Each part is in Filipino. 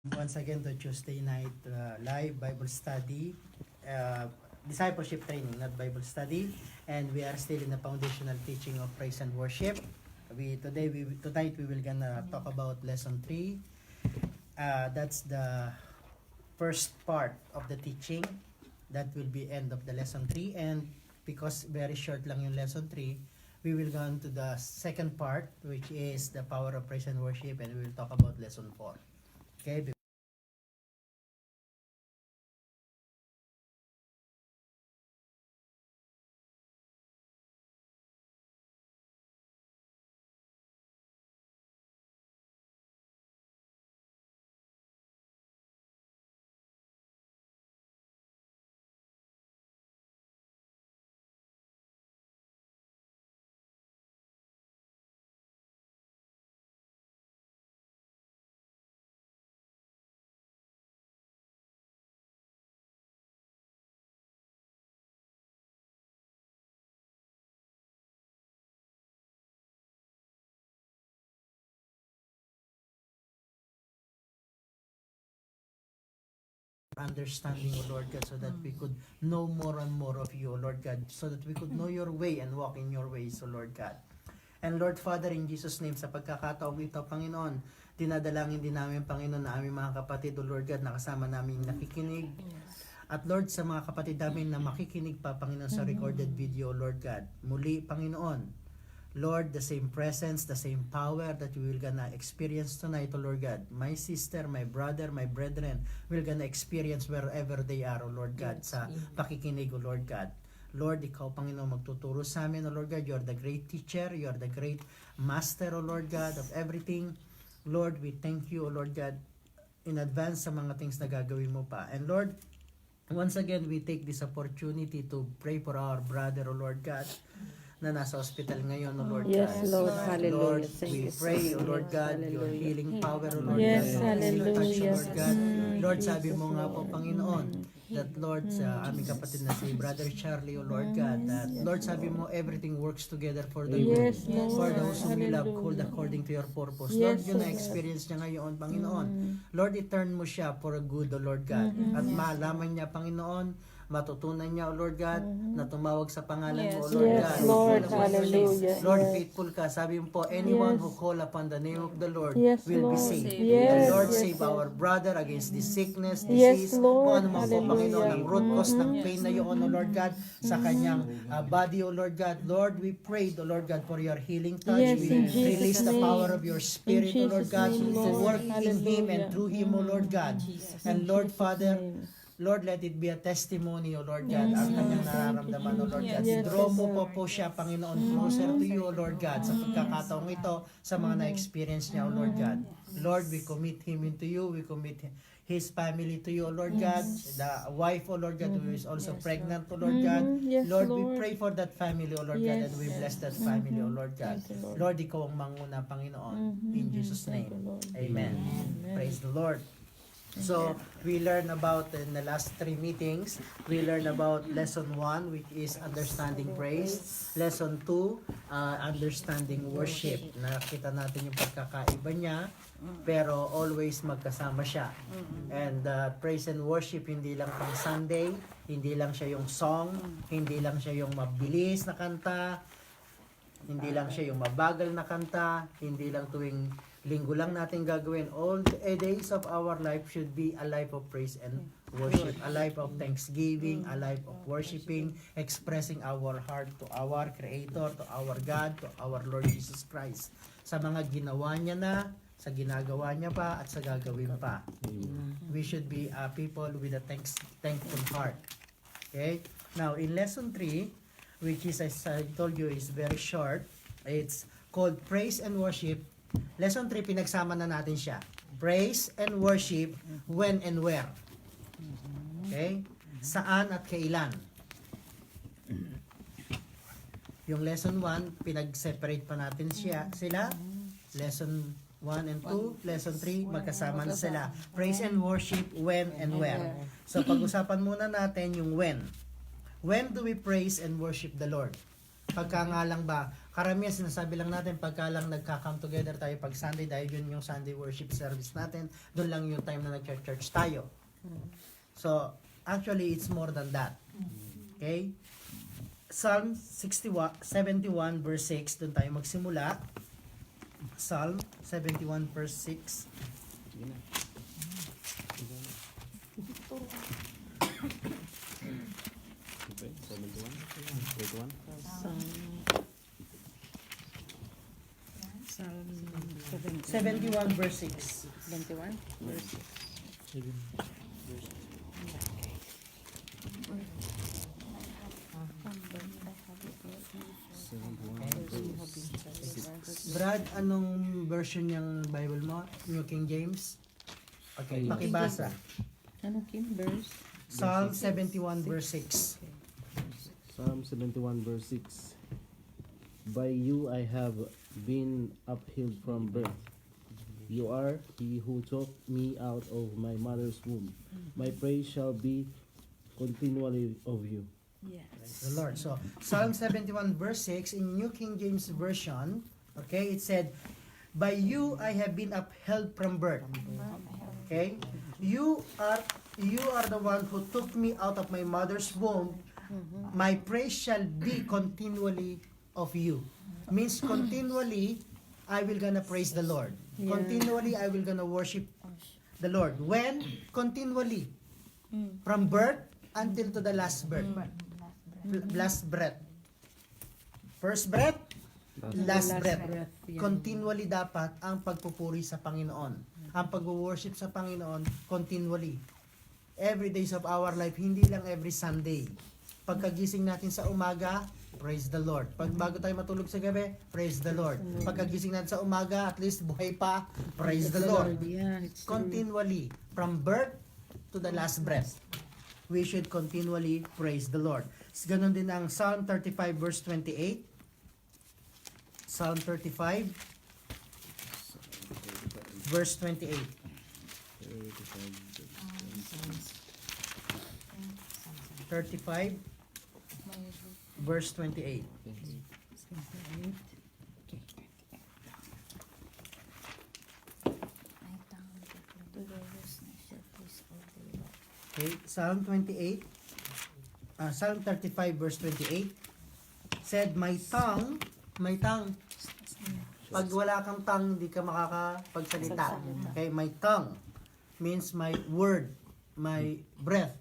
Once again to Tuesday night live Bible study, discipleship training, not Bible study, and we are still in the foundational teaching of praise and worship. Tonight we will gonna talk about lesson 3. That's the first part of the teaching. That will be end of the lesson 3, and because very short lang yung lesson 3, we will go on to the second part, which is the power of praise and worship, and we will talk about lesson 4. Okay. Understanding, O Lord God, so that we could know more and more of you, O Lord God, so that we could know your way and walk in your ways, O Lord God. And Lord Father, in Jesus' name, sa pagkakataong ito, Panginoon, dinadalangin din namin, Panginoon, na aming mga kapatid, O Lord God, nakasama namin nakikinig. At Lord, sa mga kapatid namin na makikinig pa, Panginoon, sa recorded video, O Lord God, muli, Panginoon, Lord, the same presence, the same power that we will gonna experience tonight, O Lord God. My sister, my brother, my brethren will gonna experience wherever they are, O Lord God, sa pakikinig, O Lord God. Lord, Ikaw, Panginoon, magtuturo sa amin, O Lord God. You are the great teacher. You are the great master, O Lord God, of everything. Lord, we thank you, O Lord God, in advance sa mga things na gagawin mo pa. And Lord, once again, we take this opportunity to pray for our brother, O Lord God, na nasa hospital ngayon, O Lord God. Yes, Lord. Hallelujah. Lord, we pray, O Lord God, your healing power, O Lord Yes, God. Your touch, O hallelujah. Lord God. Lord, sabi Jesus, mo nga po, Lord. Panginoon, that Lord, sa aming kapatid na si Brother Charlie, O Lord God, that Lord, sabi mo, everything works together for the good. Yes, Lord. For those whom you love, Hallelujah. called according to your purpose. Lord, Yes, yun Lord. na-experience niya ngayon, Panginoon. Lord, i-turn mo siya for a good, O Lord God. At malaman niya, Panginoon, matutunan niya, O Lord God, na tumawag sa pangalan mo, O Lord Yes, God. Lord. Call upon your name. Hallelujah. Lord, Yes. faithful ka. Sabi mo po, anyone Yes. who call upon the name of the Lord Yes, will be Lord. saved. Yes, The Lord yes, save yes. our brother against this sickness, Yes, disease, Lord. kung ano man po, Panginoon, Hallelujah. ang root cause ng pain na yun, O Lord God, sa kanyang body, O Lord God. Lord, we pray, O Lord God, for your healing touch. Yes, We in Jesus' release the name. power of your Spirit, O Lord Jesus' God, name, to Lord. work in him and Hallelujah. through him, O Lord God. And Lord, Jesus' Father, name. Lord, let it be a testimony, O Lord God, ang kanyang nararamdaman, O Lord God. Yes, I-draw mo Lord. po siya, Panginoon, closer to you, O Lord God, sa pagkakataong ito, sa mga na-experience niya, O Lord God. Lord, we commit him into you. We commit his family to you, O Lord God. The wife, O Lord God, who is also pregnant, O Lord God. Yes, Lord, we Lord. pray for that family, O Lord God, Yes. and we bless that family, O Lord God. Thank you, Lord. Lord, ikaw ang manguna, Panginoon. In Jesus' Thank name. you, Lord. Amen. Praise the Lord. So, we learned about in the last 3 meetings, we learned about lesson 1, which is understanding praise. Lesson 2, understanding worship. Nakita natin yung pagkakaiba niya, pero always magkasama siya. And praise and worship, hindi lang pang Sunday, hindi lang siya yung song, hindi lang siya yung mabilis na kanta, hindi lang siya yung mabagal na kanta, hindi lang tuwing linggo lang natin gagawin. All the days of our life should be a life of praise and worship, a life of thanksgiving, a life of worshiping, expressing our heart to our Creator, to our God, to our Lord Jesus Christ. Sa mga ginawa niya na, sa ginagawa niya pa, at sa gagawin pa. We should be people with a thankful heart. Okay? Now, in lesson 3, which is, as I told you, is very short. It's called Praise and Worship. Lesson 3, pinagsama na natin siya. Praise and worship when and where. Okay? Saan at kailan. Yung lesson 1, pinag-separate pa natin sila. Lesson 1 and 2, lesson 3, magkasama na sila. Praise and worship when and where. So, pag-usapan muna natin yung when. When do we praise and worship the Lord? Pagka nga lang ba, karamihan sinasabi lang natin pagka lang nagka-come together tayo pag Sunday dahil yun yung Sunday worship service natin, doon lang yung time na nag-church tayo. So, actually, it's more than that. Okay? Psalm 71 verse 6, doon tayo magsimula. Psalm 71 verse 6. Okay, 71. Psalm 71 verse 6. 71 verse 6. Brad, anong version yung Bible mo? New King James? Okay, pakibasa. Ano Kim? Verse? Psalm 71 verse 6. Psalm 71 verse 6. By you I have been upheld from birth. You are he who took me out of my mother's womb. My praise shall be continually of you. Yes. The Lord. So, Psalm 71 verse 6 in New King James Version, okay, it said, by you I have been upheld from birth. Okay? You are the one who took me out of my mother's womb. My praise shall be continually of you. Means continually I will gonna praise the Lord. Yeah. Continually I will gonna worship the Lord. When? Continually. From birth until to the last birth. Last breath. First breath, last breath. Yeah. Continually dapat ang pagpupuri sa Panginoon. Ang pag-worship sa Panginoon, continually. Every days of our life, hindi lang every Sunday. Pagkagising natin sa umaga, praise the Lord. Pag bago tayo matulog sa gabi, praise the Lord. Pagkagising natin sa umaga, at least buhay pa, praise the Lord. Yeah, it's true. Continually, from birth to the last breath, we should continually praise the Lord. Ganon din ang Psalm 35 verse 28. Psalm 35 verse 28. 35 verse 28. Okay, Psalm 28, Psalm 35 verse 28 said, my tongue, pag wala kang tongue, hindi ka makakapagsalita. Okay, my tongue means my word, my breath.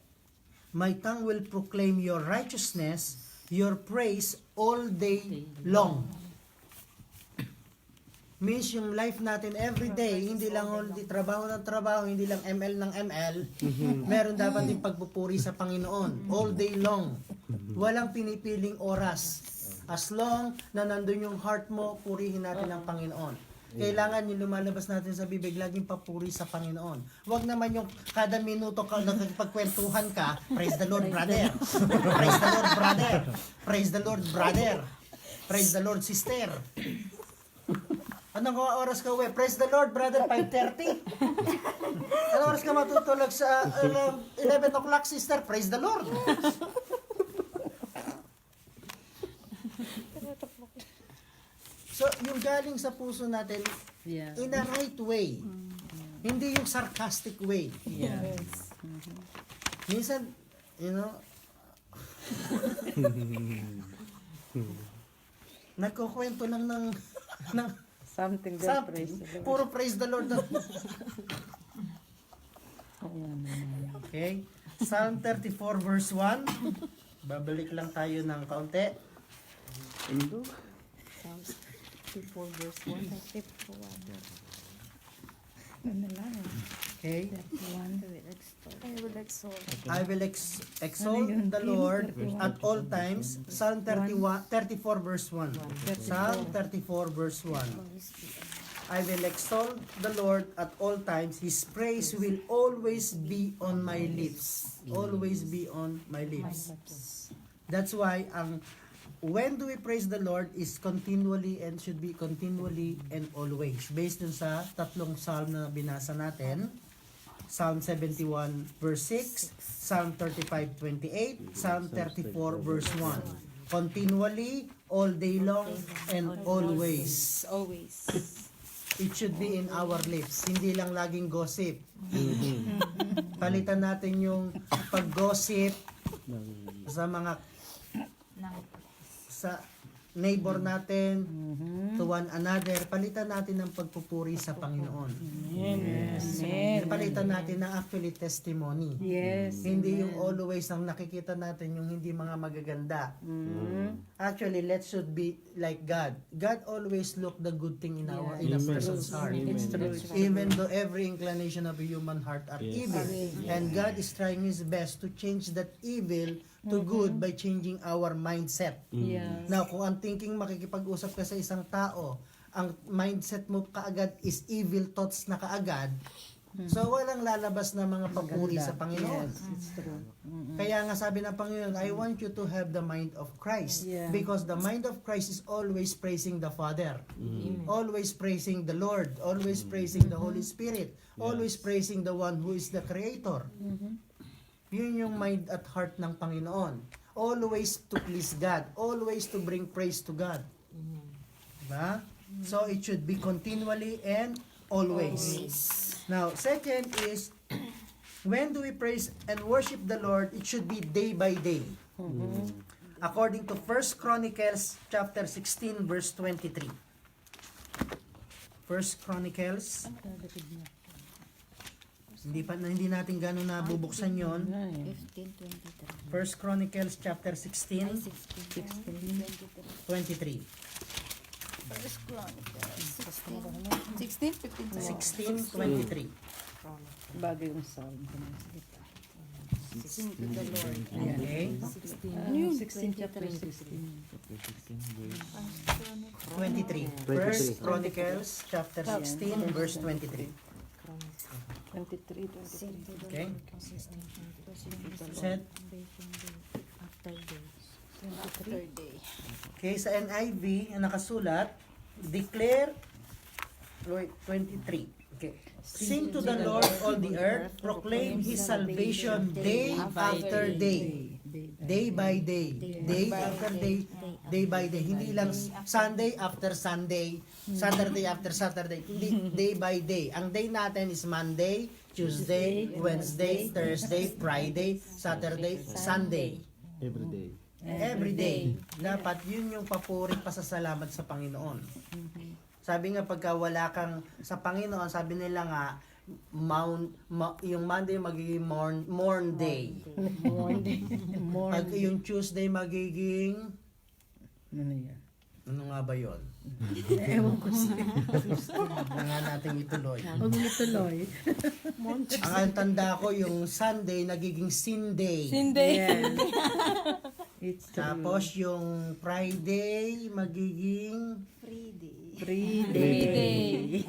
My tongue will proclaim your righteousness, your praise all day long. Means yung life natin every day, hindi lang only trabaho ng trabaho, hindi lang ML ng ML, meron dapat din pagpupuri sa Panginoon all day long. Walang pinipiling oras. As long na nandun yung heart mo, purihin natin ang Panginoon. Kailangan yung lumalabas natin sa bibig, laging papuri sa Panginoon. Huwag naman yung kada minuto ka nakipagkwentuhan ka, praise the Lord, brother. Praise the Lord, brother. Praise the Lord, brother. Praise the Lord, sister. Anong oras ka uwi? Praise the Lord, brother, 5:30. Anong oras ka matutulog sa 11 o'clock, sister? Praise the Lord. So, yung galing sa puso natin, Yeah. in a right way. Hindi yung sarcastic way. Yeah. Minsan, you know, nagkukwento lang ng Something that something. praise the Lord. Puro praise the Lord. Ayan, ayan. Okay? Psalm 34 verse 1. Babalik lang tayo ng kaunti. Psalms 34 verse 1. 34. Okay? 31. I will exalt Ano yun? the Lord 31. at all times. Psalm 34 verse 1. Psalm 34 verse 1. I will exalt the Lord at all times. His praise will always be on my lips. Always be on my lips. That's why when do we praise the Lord is continually and should be continually and always. Based dun sa tatlong psalm na binasa natin. Psalm 71 verse 6, Psalm 35:28, Psalm 34 verse 1. Continually, all day long, and always. Always. It should be in our lips. Hindi lang laging gossip. Palitan natin yung pag-gossip sa mga sa neighbor natin, to one another. Palitan natin ng pagpupuri sa Panginoon. Palitan natin ng actually testimony. Yes. Hindi yung always ang nakikita natin yung hindi mga magaganda. Actually, let's should be like God. God always look the good thing in our in a person's heart. It's true. Even though every inclination of a human heart are evil. And God is trying His best to change that evil to good by changing our mindset. Yeah. Now, kung ang thinking makikipag-usap ka sa isang tao, ang mindset mo kaagad is evil thoughts na kaagad, so walang lalabas na mga papuri sa Panginoon. It's true. Kaya nga sabi ng Panginoon, I want you to have the mind of Christ. Yeah. Because the mind of Christ is always praising the Father. Always praising the Lord. Always praising the Holy Spirit. Always praising the one who is the Creator. Yun yung mind at heart ng Panginoon. Always to please God. Always to bring praise to God. Diba? So it should be continually and always. Now, second is, when do we praise and worship the Lord? It should be day by day. According to 1 Chronicles chapter 16 verse 23. 1 Chronicles, hindi natin gano'n nabubuksan yon. 1 Chronicles chapter 16, 23. 16:23. Bagay yung sound. Okay? Ano yung 16 chapter 16? 23. 1 Chronicles chapter 16 verse 23. 23. Okay? Set. Okay, sa NIV, ang nakasulat, declare, 23. Okay. Sing to the Lord all the earth, proclaim His salvation day after day. Day by day. Day after day. Day by day. Hindi lang Sunday after Sunday. Saturday after Saturday. Hindi, day by day. Ang day natin is Monday, Tuesday, Wednesday, Thursday, Friday, Saturday, Sunday. Every day. Every day. Dapat yun yung papuring pasasalamat sa Panginoon. Sabi nga pagka wala kang sa Panginoon, sabi nila nga yung Monday magiging morn day. Pag yung Tuesday magiging Ano yan? ano nga ba yun? Ewan ko siya. Nga natin ituloy. Huwag mo tuloy. Ang tanda ko yung Sunday nagiging Sin Day. Yes. It's true. Tapos yung Friday magiging Free day.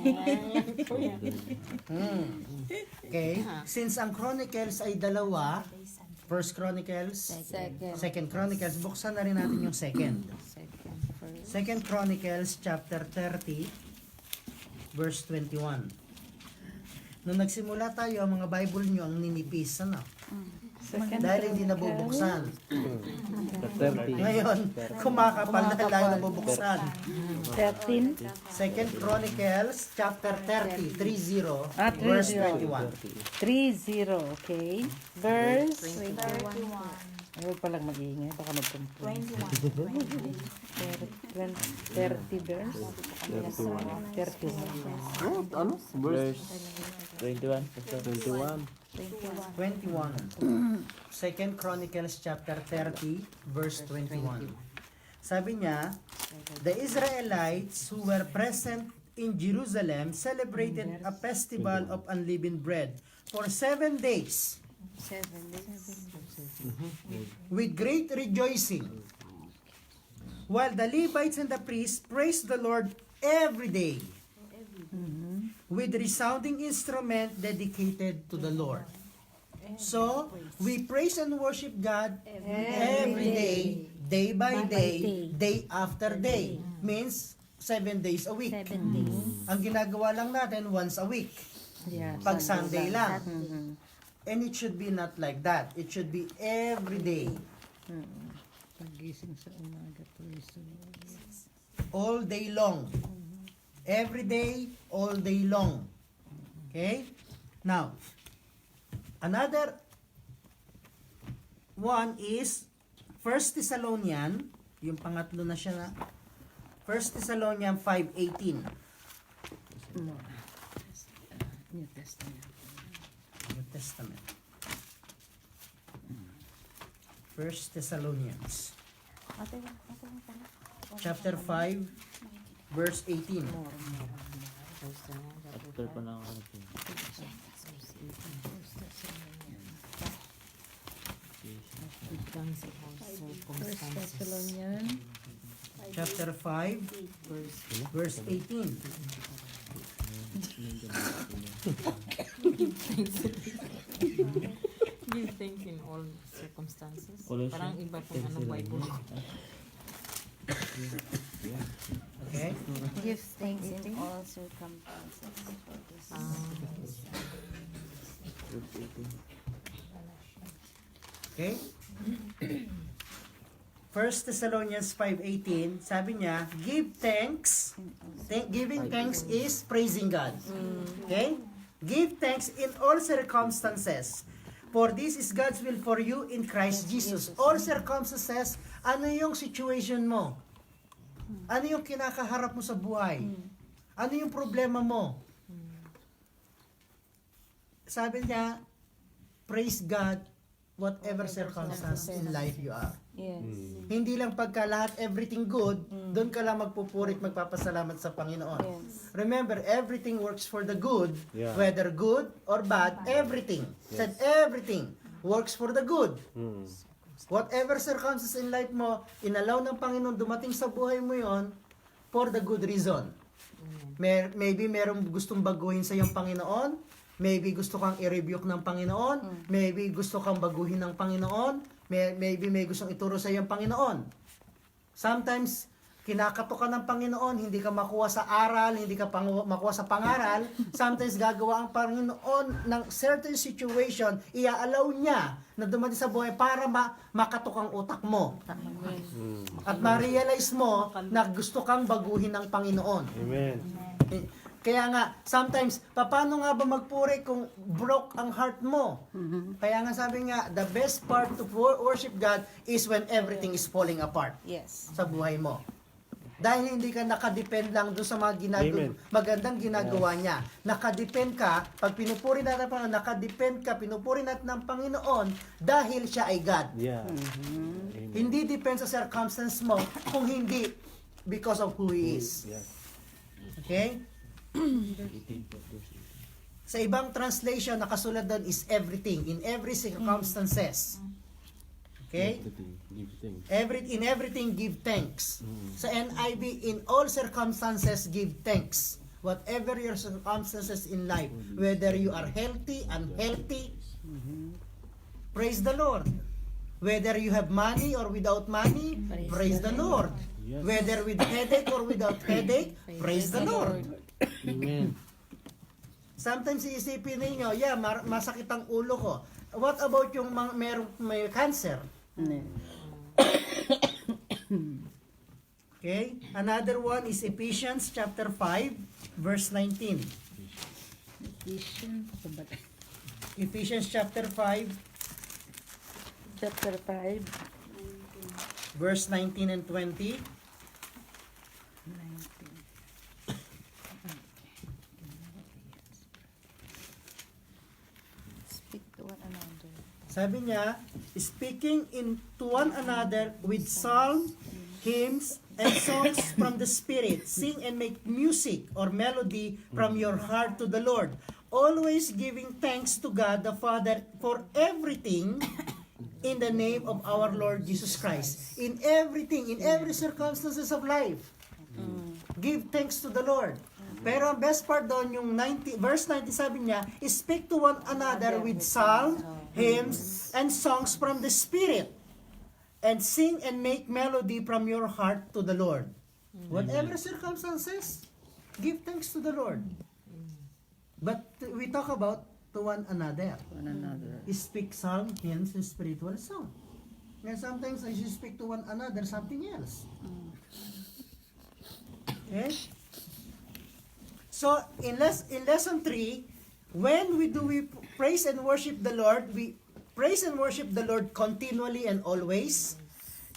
Okay. Since ang Chronicles ay dalawa, First Chronicles, Second Chronicles, buksan na rin natin yung second. Second Chronicles chapter 30 verse 21. Nung nagsimula tayo, ang mga Bible nyo ang ninipis, ano? Dahil hindi nabubuksan. 30. Ngayon, kumakapal na lang nabubuksan. 13. Second Chronicles chapter 30, 30, Ah, verse 30. 21. 3-0, okay. Verse? Ayaw palang mag-iingay, baka mag-complain. 30 verse? 31. Ano? Verse 21. 21. 21. Second Chronicles chapter 30 verse 21. Sabi niya, the Israelites who were present in Jerusalem celebrated a festival of unleavened bread for 7 days with great rejoicing, while the Levites and the priests praised the Lord every day with resounding instrument dedicated to the Lord. So, we praise and worship God every day, day by day, day after day. Means 7 days a week. Ang ginagawa lang natin once a week. Yeah, Pag Sunday lang. Mhm. And it should be not like that. It should be every day. Pagising sa umaga, praise the Lord. All day long. Every day, all day long. Okay? Now, another one is 1 Thessalonians, yung pangatlo na siya na. 1 Thessalonians 5:18. New Testament. New Testament. 1 Thessalonians chapter 5 verse 18. After pa na ako First Thessalonians. Chapter 5 verse 18. Give thanks in all circumstances. Colossians Parang iba pong ano Bible. Okay? Give thanks in all circumstances. Okay? 1 Thessalonians 5:18, sabi niya, give thanks. Giving thanks is praising God. Okay? Give thanks in all circumstances. For this is God's will for you in Christ Jesus. All circumstances, ano yung situation mo? Ano yung kinakaharap mo sa buhay? Ano yung problema mo? Sabi niya, praise God whatever circumstance in life you are. Yes. Hindi lang pagka lahat everything good, doon ka lang magpupurit, magpapasalamat sa Panginoon. Yes. Remember, everything works for the good, Yeah. whether good or bad, everything. Said everything works for the good. Whatever circumstances in life mo, inalaw ng Panginoon dumating sa buhay mo yon for the good reason. Maybe merong gustong baguhin sa iyong Panginoon, maybe gusto kang i-rebuke ng Panginoon, maybe gusto kang baguhin ng Panginoon, maybe may gustong ituro sa iyong Panginoon. Sometimes, kinakato ka ng Panginoon, hindi ka makuha sa aral, hindi ka makuha sa pangaral. Sometimes, gagawa ang Panginoon ng certain situation, iaalaw niya na dumating sa buhay para makatok ang utak mo. At ma-realize mo na gusto kang baguhin ng Panginoon. Amen. Kaya nga, sometimes, paano nga ba magpuri kung broke ang heart mo? Kaya nga sabi nga, the best part to worship God is when everything is falling apart Yes. sa buhay mo. Dahil hindi ka nakadepend lang doon sa mga Amen. magandang ginagawa niya. Nakadepend ka, pag pinupuri natin ang Panginoon, nakadepend ka, pinupuri natin ang Panginoon dahil siya ay God. Yeah. Amen. Hindi depend sa circumstance mo, kung hindi because of who He is. Yeah. Okay? Sa ibang translation, nakasulat doon is everything, in every circumstances. Okay? Everything. Give thanks. In everything, give thanks. Sa NIV, in all circumstances, give thanks. Whatever your circumstances in life, whether you are healthy, unhealthy, praise the Lord. Whether you have money or without money, praise the Lord. Yes. Whether with headache or without headache, praise the Lord. Amen. Sometimes iisipin ninyo, yeah, masakit ang ulo ko. What about yung may cancer? Okay? Another one is Ephesians chapter 5, verse 19. Ephesians chapter 5, Chapter 5. verse 19 and 20. Speak to one another. Sabi niya, speaking to one another with psalms, hymns, and songs from the Spirit. Sing and make music or melody from your heart to the Lord. Always giving thanks to God the Father for everything in the name of our Lord Jesus Christ. In everything, in every circumstances of life. Give thanks to the Lord. Pero ang best part doon, yung verse 90, sabi niya, speak to one another with psalms, hymns, and songs from the Spirit. And sing and make melody from your heart to the Lord. Whatever circumstances, give thanks to the Lord. But we talk about to one another. One another. Speak psalm, hymns, and spiritual song. And sometimes as you speak to one another, something else. Okay? So, in lesson 3, when we praise and worship the Lord, we praise and worship the Lord continually and always,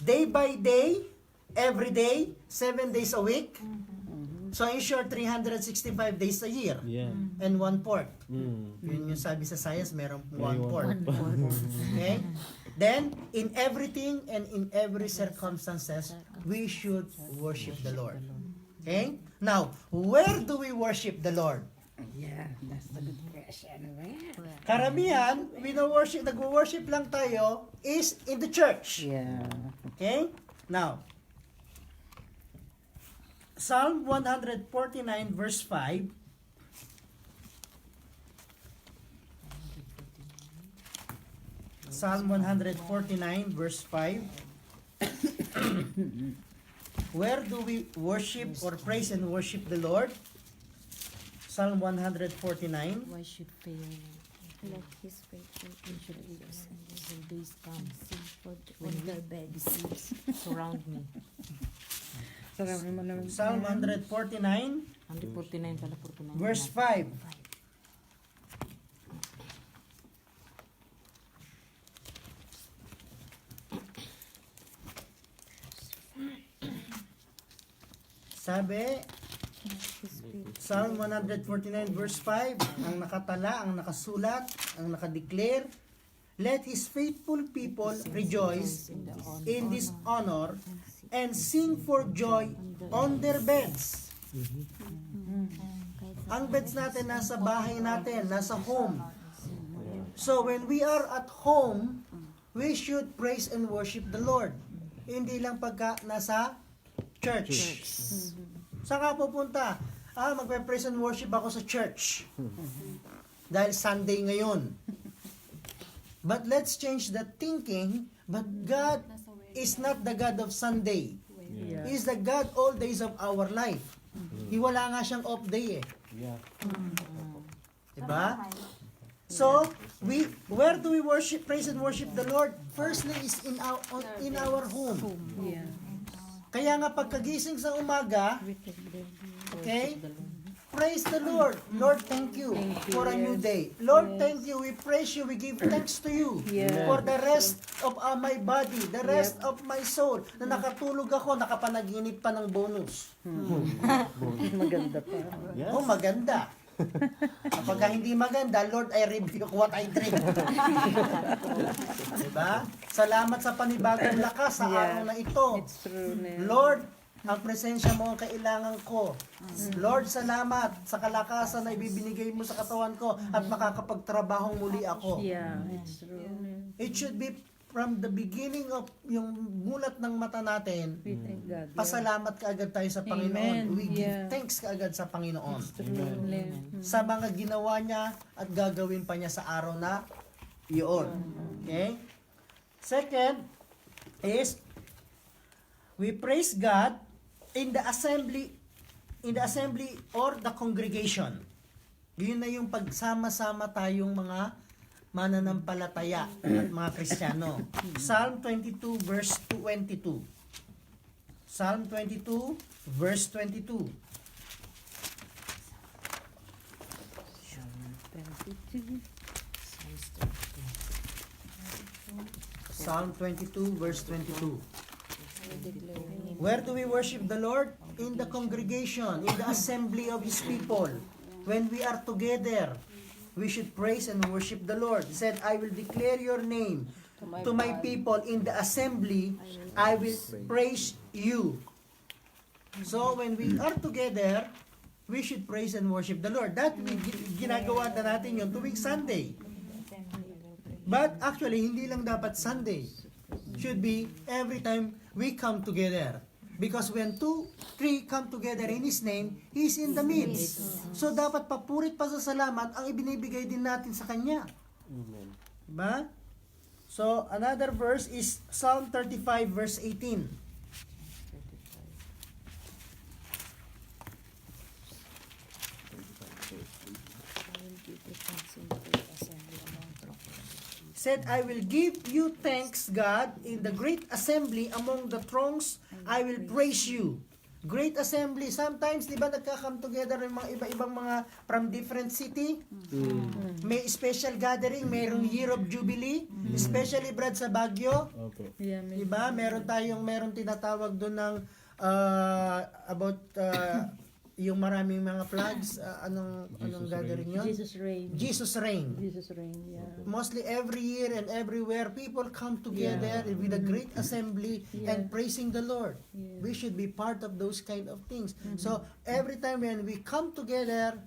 day by day, every day, 7 days a week. So, in short, 365 days a year. Yeah. And 1/4. Mm. Yun yung sabi sa science, merong May 1/4. Okay? Then, in everything and in every circumstances, we should worship the Lord. Okay? Now, where do we worship the Lord? Yeah, that's the good question. Where? Karamihan, nag-worship lang tayo is in the church. Yeah. Okay? Now, Psalm 149 verse 5. Psalm 149 verse 5. Where do we worship or praise and worship the Lord? Psalm 149. Why should fail? Let his faithful Should people the days come, sing for When on we- their beds. surround me. Sarap naman naman. Psalm 149 Hindi 49 pala, 49. verse 5. Sabi, His faithful Psalm 149 verse 5, ang nakatala, ang nakasulat, ang nakadeclare, let His faithful people rejoice in this honor and sing for joy on their beds. Ang beds natin nasa bahay natin, nasa home. So when we are at home, we should praise and worship the Lord. Hindi lang pagka nasa church. Saan ka pupunta? Magpe-praise and worship ako sa church. Dahil Sunday ngayon. But let's change the thinking. But God is not the God of Sunday. Yeah. He is the God all days of our life. Wala nga siyang off day eh. Yeah. Diba? So, where do we worship, praise and worship the Lord? Firstly is in our home. Yeah. Kaya nga pagkagising sa umaga, okay? Praise the Lord. Lord, thank you for a new day. Lord, thank you. We praise you. We give thanks to you Yeah. for the rest of my body, the rest of my soul. Na nakatulog ako, nakapanaginip pa ng bonus. Maganda pa. Yes. Oh, maganda. Kapag hindi maganda, Lord, I rebuke what I drink. Diba? Salamat sa panibagong lakas sa araw na ito. It's true. Lord, ang presensya mo ang kailangan ko. Lord, salamat sa kalakasan na ibibinigay mo sa katawan ko at makakapagtrabahong muli ako. Yeah, it's true. It should be from the beginning of yung mulat ng mata natin, We thank God. Yeah. pasalamat kaagad tayo sa Panginoon. Amen. We give Yeah. thanks kaagad sa Panginoon. It's true. Sa mga ginawa niya at gagawin pa niya sa araw na iyon. Okay? Second is we praise God in the assembly or the congregation. Yun na yung pagsama-sama tayong mga mananampalataya at mga Kristiyano. Psalm 22 verse 22. Psalm 22 verse 22. Psalm 22 verse 22. Where do we worship the Lord? In the congregation, in the assembly of His people. When we are together, we should praise and worship the Lord. He said, I will declare your name to my people in the assembly. I will praise you. So when we are together, we should praise and worship the Lord. That ginagawa na natin yun tuwing Sunday. But actually, hindi lang dapat Sunday. Should be every time we come together. Because when 2, 3 come together in His name, He is in the midst. So dapat papurit pa sa salamat ang ibinibigay din natin sa Kanya. Amen. Diba? So another verse is Psalm 35 verse 18. said, I will give you thanks, God, in the great assembly among the throngs, I will praise you. Great assembly. Sometimes, di ba, nagka-come together yung mga iba-ibang mga from different city. May special gathering, mayroong Year of Jubilee, especially Brad sa Baguio. Okay. Yeah, Di ba? Meron tinatawag doon ng about yung maraming mga flags, anong gathering yun? Jesus reign. Jesus Reign. Jesus reign, yeah. Mostly every year and everywhere, people come together with a great assembly and praising the Lord. Yeah. We should be part of those kind of things. So, every time when we come together,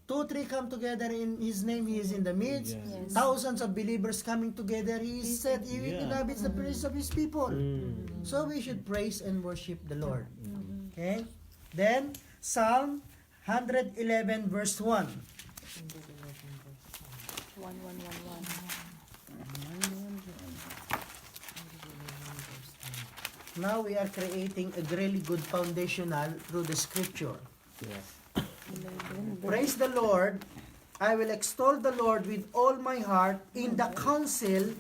2-3 come together in His name, He is in the midst. Yes. Thousands of believers coming together, He is said, He will inhabit the praise of His people. So, we should praise and worship the Lord. Okay? Then, Psalm 111 verse 1. 1111. Now we are creating a really good foundational through the scripture. Yes. Praise the Lord. I will extol the Lord with all my heart in the council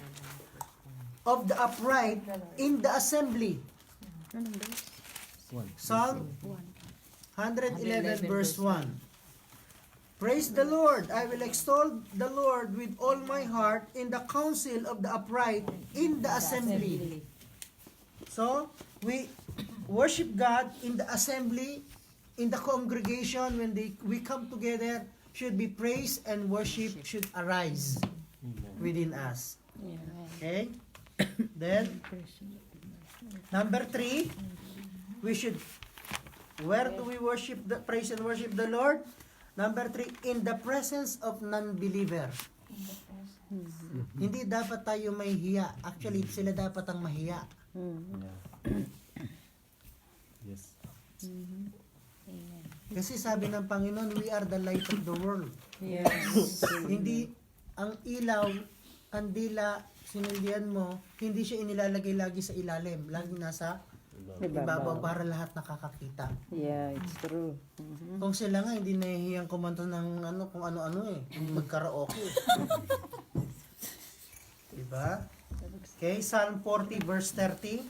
of the upright, in the assembly. Anong verse? Psalm 111 verse 1. 1. Praise the Lord. I will extol the Lord with all my heart in the council of the upright, in the assembly. So, we worship God in the assembly, in the congregation, when we come together, should be praise and worship should arise within us. Yeah. Okay? Then, number 3, we should, where do we worship, praise and worship the Lord? Number 3, in the presence of non-believer. Hindi dapat tayo mahihiya. Actually, sila dapat ang mahiya. Yeah. Yes. Kasi sabi ng Panginoon, we are the light of the world. Yes. Hindi, ang ilaw, ang dila, sinildihan mo, hindi siya inilalagay lagi sa ilalim. Laging nasa ibabaw para lahat nakakakita. Yeah, it's true. Kung sila nga, hindi nahihiyang kumanta ng kung ano-ano magkaraoke. Diba? Okay, Psalm 40 verse 30.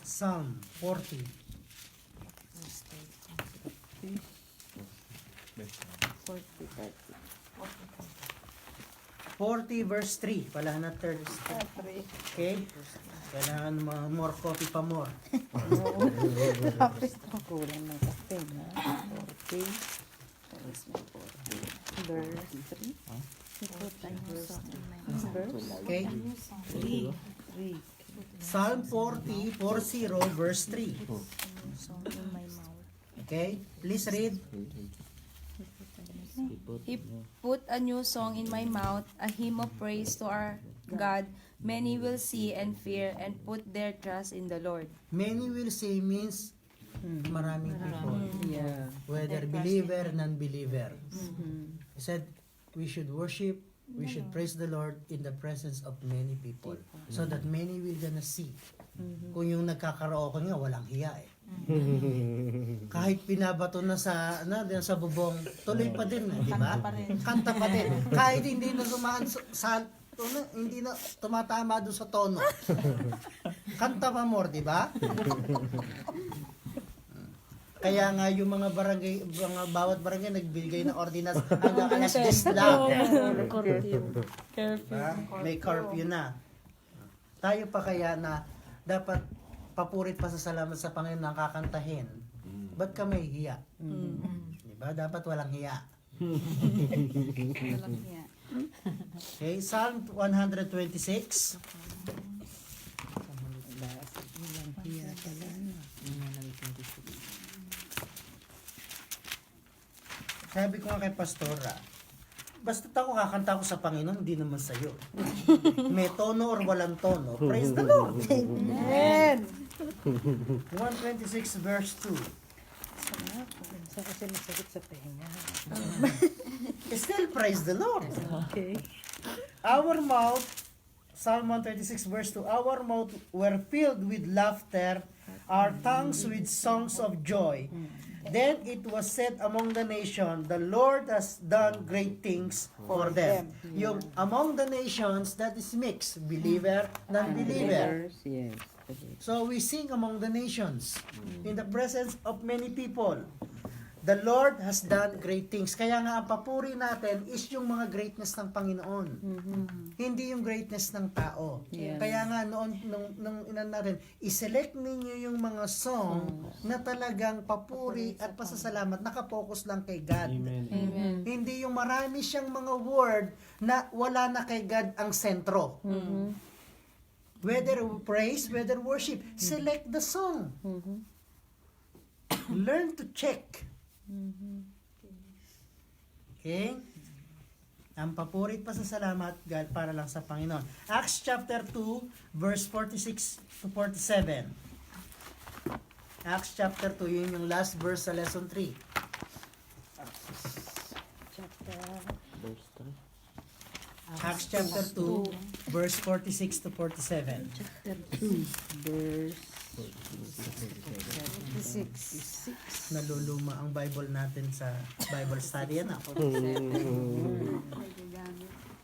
Psalm 40. 40 verse 3. Pala na third step. Okay? Kailangan more coffee pa more. Kulang ng kape na. 40. Verse 3. Okay? 3. Psalm 40, 40 verse 3. Song in my mouth. Okay? Please read. He put a new song in my mouth, a hymn of praise to our God. Many will see and fear and put their trust in the Lord. Many will say means maraming people. Yeah. Whether believer, non-believer. He said, we should worship, we should praise the Lord in the presence of many people. So that many will gonna see. Kung yung nagkakaraoke nga, walang hiya eh. Kahit pinabato na sa bubong, tuloy pa din, di ba? Kanta pa din. Kahit hindi na sumaan hindi na tumatama doon sa tono. Kanta pa more, di ba? Kaya nga yung mga barangay, bawat barangay nagbigay ng ordinance hanggang alas 10 lang. Diba? May curfew na. Tayo pa kaya na dapat papurit pa sa salamat sa Panginoon na kakantahin. Ba't ka may hiya? Diba? Dapat walang hiya. Okay, Psalm 126. Sabi ko nga kay Pastora, basta ako kakanta ko sa Panginoon, hindi naman sa'yo. May tono or walang tono, praise the Lord. Amen. 126 verse 2. Sa kasi masakit sa tenga. Still praise the Lord. Okay. Our mouth, Psalm 126 verse 2, our mouth were filled with laughter, our tongues with songs of joy. Then it was said among the nation, the Lord has done great things for them. Yung among the nations, that is mixed. Believer, non-believer. Yes. So we sing among the nations in the presence of many people. The Lord has done great things. Kaya nga ang papuri natin is yung mga greatness ng Panginoon. Hindi yung greatness ng tao. Yes. Kaya nga nung inan natin, i-select ninyo yung mga song na talagang papuri at pasasalamat, nakapokus lang kay God. Amen. Amen. Hindi yung marami siyang mga word na wala na kay God ang sentro. Whether praise, whether worship, select the song. Learn to check. Okay? Ang papuri at pasasalamat para lang sa Panginoon. Acts chapter 2, verse 46 to 47. Acts chapter 2, yun yung last verse sa lesson 3. Verse 3. Acts chapter 2, verse 46 to 47. Chapter 2, verse 6. Naluluma ang Bible natin sa Bible study. Ano?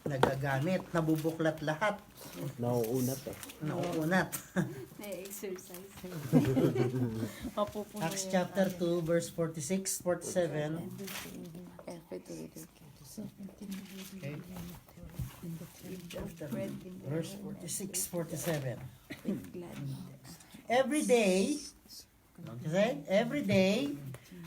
Nagagamit, nabubuklat lahat. Nauunat eh. Nauunat. Na-exercise. Acts chapter 2, verse 46, 47. Okay. Verse 46, 47. Every day,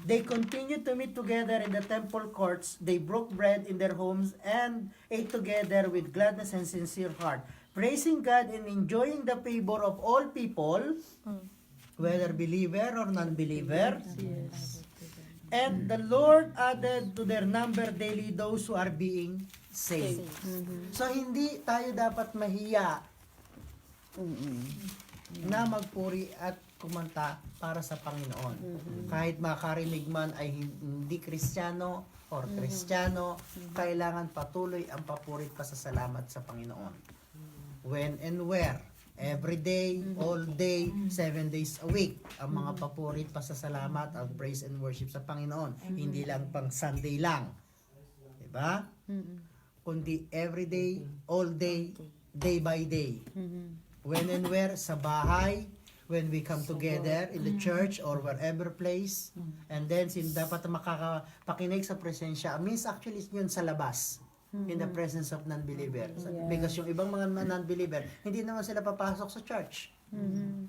they continued to meet together in the temple courts. They broke bread in their homes and ate together with gladness and sincere heart, praising God and enjoying the favor of all people, whether believer or non-believer. And the Lord added to their number daily those who are being saved. So hindi tayo dapat mahiya na magpuri at kumanta para sa Panginoon. Kahit makarinig man ay hindi Kristiyano or Kristiyano, kailangan patuloy ang papuri at pasasalamat sa Panginoon. When and where? Every day, all day, 7 days a week. Ang mga papuri at pasasalamat, ang praise and worship sa Panginoon. Hindi lang pang Sunday lang. Diba? Kundi every day, all day, day by day. When and where? Sa bahay, when we come together in the church or wherever place. And then, dapat makakapakinig sa presensya. Means actually yun sa labas. In the presence of non-believer. Because yung ibang mga non-believer, hindi naman sila papasok sa church.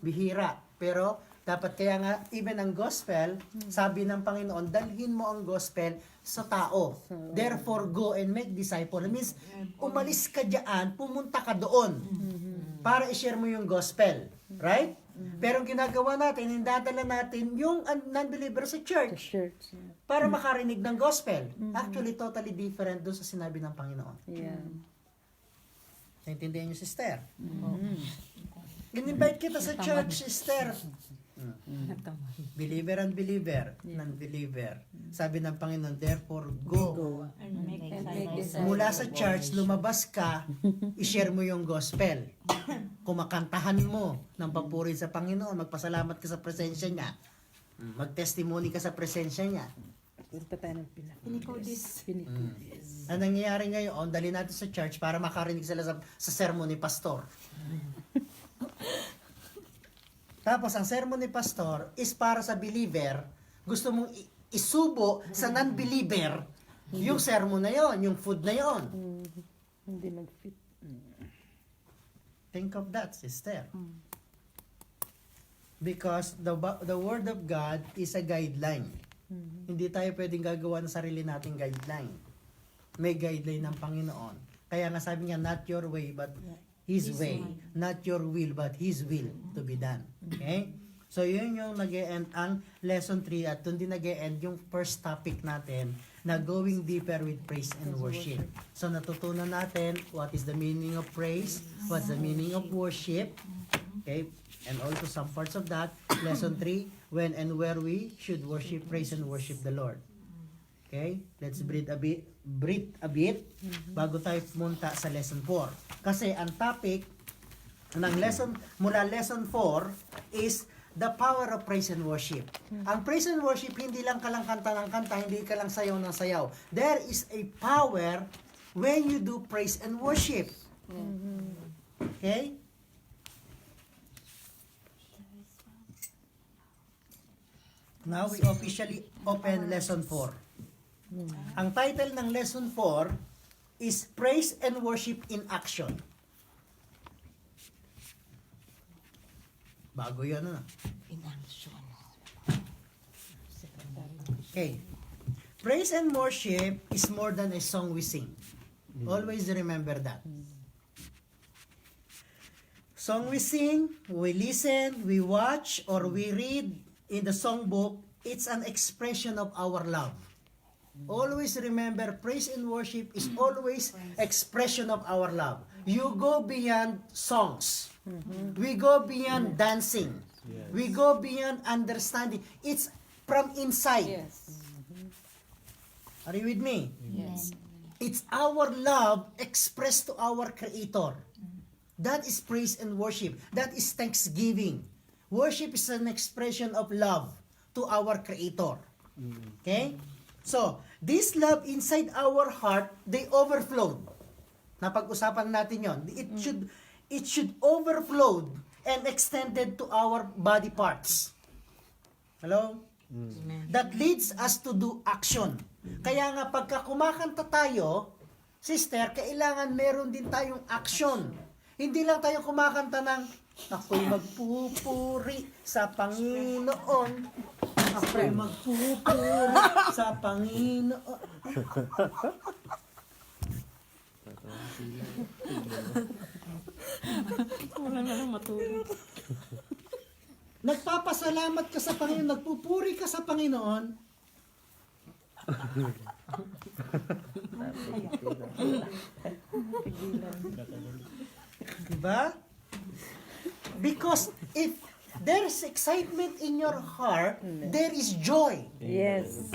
Bihira. Pero, dapat kaya nga, even ang gospel, sabi ng Panginoon, dalhin mo ang gospel sa tao. Therefore, go and make disciple. It means, umalis ka dyan, pumunta ka doon. Para i-share mo yung gospel. Right? Pero ang ginagawa natin, hindadala natin yung non-believer sa church para makarinig ng gospel. Actually, totally different doon sa sinabi ng Panginoon. Yeah. Naintindihan niyo, sister? In-invite kita sa church, sister. Believer and believer, non-believer. Sabi ng Panginoon, therefore, go. Mula sa church, lumabas ka, i-share mo yung gospel. Kumakantahan mo ng papuri sa Panginoon, magpasalamat ka sa presensya niya. Mag-testimony ka sa presensya niya. Punta tayo ng Pinakudis. Ang nangyayari ngayon, dali natin sa church para makarinig sila sa sermon ni pastor. Tapos, ang sermon ni pastor is para sa believer. Gusto mong isubo sa non-believer yung sermon na yon, yung food na yon. Hindi mag-fit. Think of that, sister. Because the Word of God is a guideline. Hindi tayo pwedeng gagawa ng sarili nating guideline. May guideline ng Panginoon. Kaya nga sabi niya, not your way, but His way. Not your will, but His will to be done. Okay? So, yun yung nag-e-end ang lesson 3 at doon din nag-e-end yung first topic natin na going deeper with praise and worship. So, natutunan natin what is the meaning of praise, what's the meaning of worship, okay? And also some parts of that. Lesson 3, when and where we should worship, praise, and worship the Lord. Okay? Let's breathe a bit bago tayo pumunta sa lesson 4. Kasi ang topic ng lesson mula lesson 4 is the power of praise and worship. Ang praise and worship, hindi lang ka lang kanta ng kanta, hindi ka lang sayaw ng sayaw. There is a power when you do praise and worship. Okay? Now we officially open lesson 4. Ang title ng lesson 4 is Praise and Worship in Action. Bago yun, ano? In action. Okay. Praise and worship is more than a song we sing. Always remember that. Song we sing, we listen, we watch, or we read in the songbook, it's an expression of our love. Always remember, praise and worship is always expression of our love. You go beyond songs. We go beyond dancing. We go beyond understanding. It's from inside. Yes. Are you with me? Yes. It's our love expressed to our Creator. That is praise and worship. That is thanksgiving. Worship is an expression of love to our Creator. Okay? So, this love inside our heart, they overflowed. Napag-usapan natin yon. It should overflow and extended to our body parts. Hello? Amen. That leads us to do action. Kaya nga pagka kumakanta tayo, sister, kailangan meron din tayong action. Hindi lang tayo kumakanta ng ako'y magpupuri sa Panginoon. Ako'y magpupuri sa Panginoon. Wala na lang matulog. Nagpapasalamat ka sa Panginoon, nagpupuri ka sa Panginoon. Diba? Because if there's excitement in your heart, there is joy. Yes.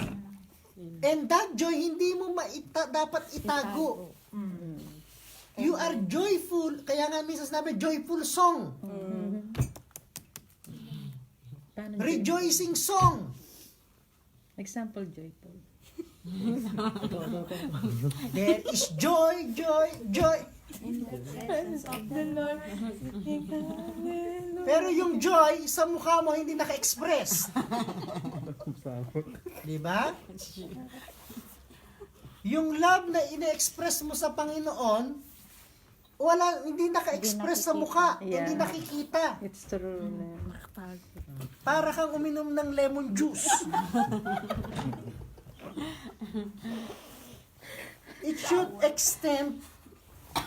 And that joy, hindi mo dapat itago. You are joyful, kaya nga minsan sinabi, joyful song. Rejoicing song. Example, joyful. There is joy, joy, joy. Pero yung joy sa mukha mo hindi naka-express. Di ba? Yung love na ina-express mo sa Panginoon, hindi naka-express sa mukha, hindi Yeah. nakikita. It's true. Para kang uminom ng lemon juice. It should extend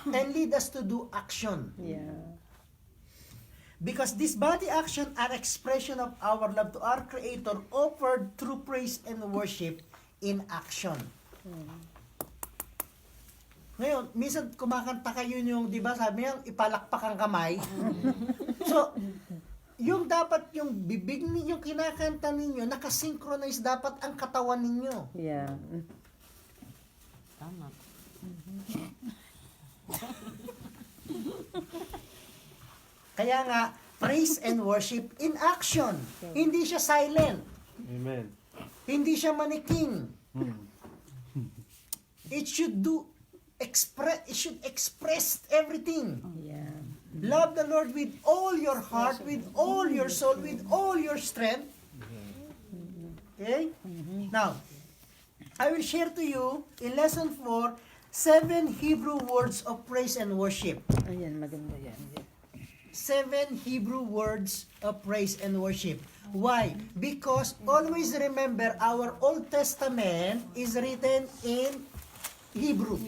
and lead us to do action. Yeah. Because this body action are expression of our love to our Creator offered through praise and worship in action. Ngayon, minsan kumakanta kayo yung, di ba, sabi niya, ipalakpak ang kamay. So, yung dapat yung bibig ninyo, kinakanta ninyo, nakasynchronize dapat ang katawan ninyo. Yeah. Tama. Kaya nga, praise and worship in action. Hindi siya silent. Amen. Hindi siya maniking. It should express everything. Yeah. Love the Lord with all your heart, with all your soul, with all your strength. Okay? Now, I will share to you in lesson 4, 7 Hebrew words of praise and worship. Ayan, maganda yan. 7 Hebrew words of praise and worship. Why? Because always remember our Old Testament is written in Hebrew.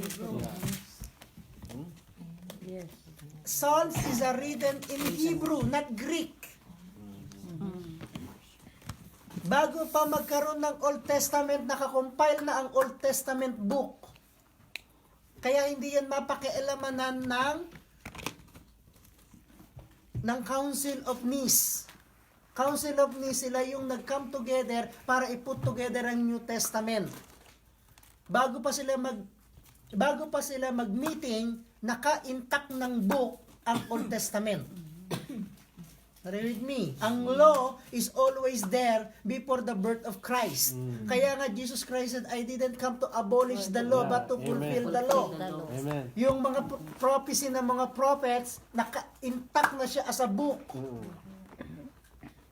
Yes. Psalms is written in Hebrew, not Greek. Bago pa magkaroon ng Old Testament, nakakompile na ang Old Testament book. Kaya hindi yan mapakialamanan ng Council of Nice. Council of Nice, sila yung nag-come together para i-put together ang New Testament. Bago pa sila mag-meeting, naka-intact ng book ang Old Testament. Are you with me? Ang law is always there before the birth of Christ. Kaya nga Jesus Christ said, I didn't come to abolish the law, but to fulfill the law. Amen. Yung mga prophecy ng mga prophets, naka-intact na siya as a book.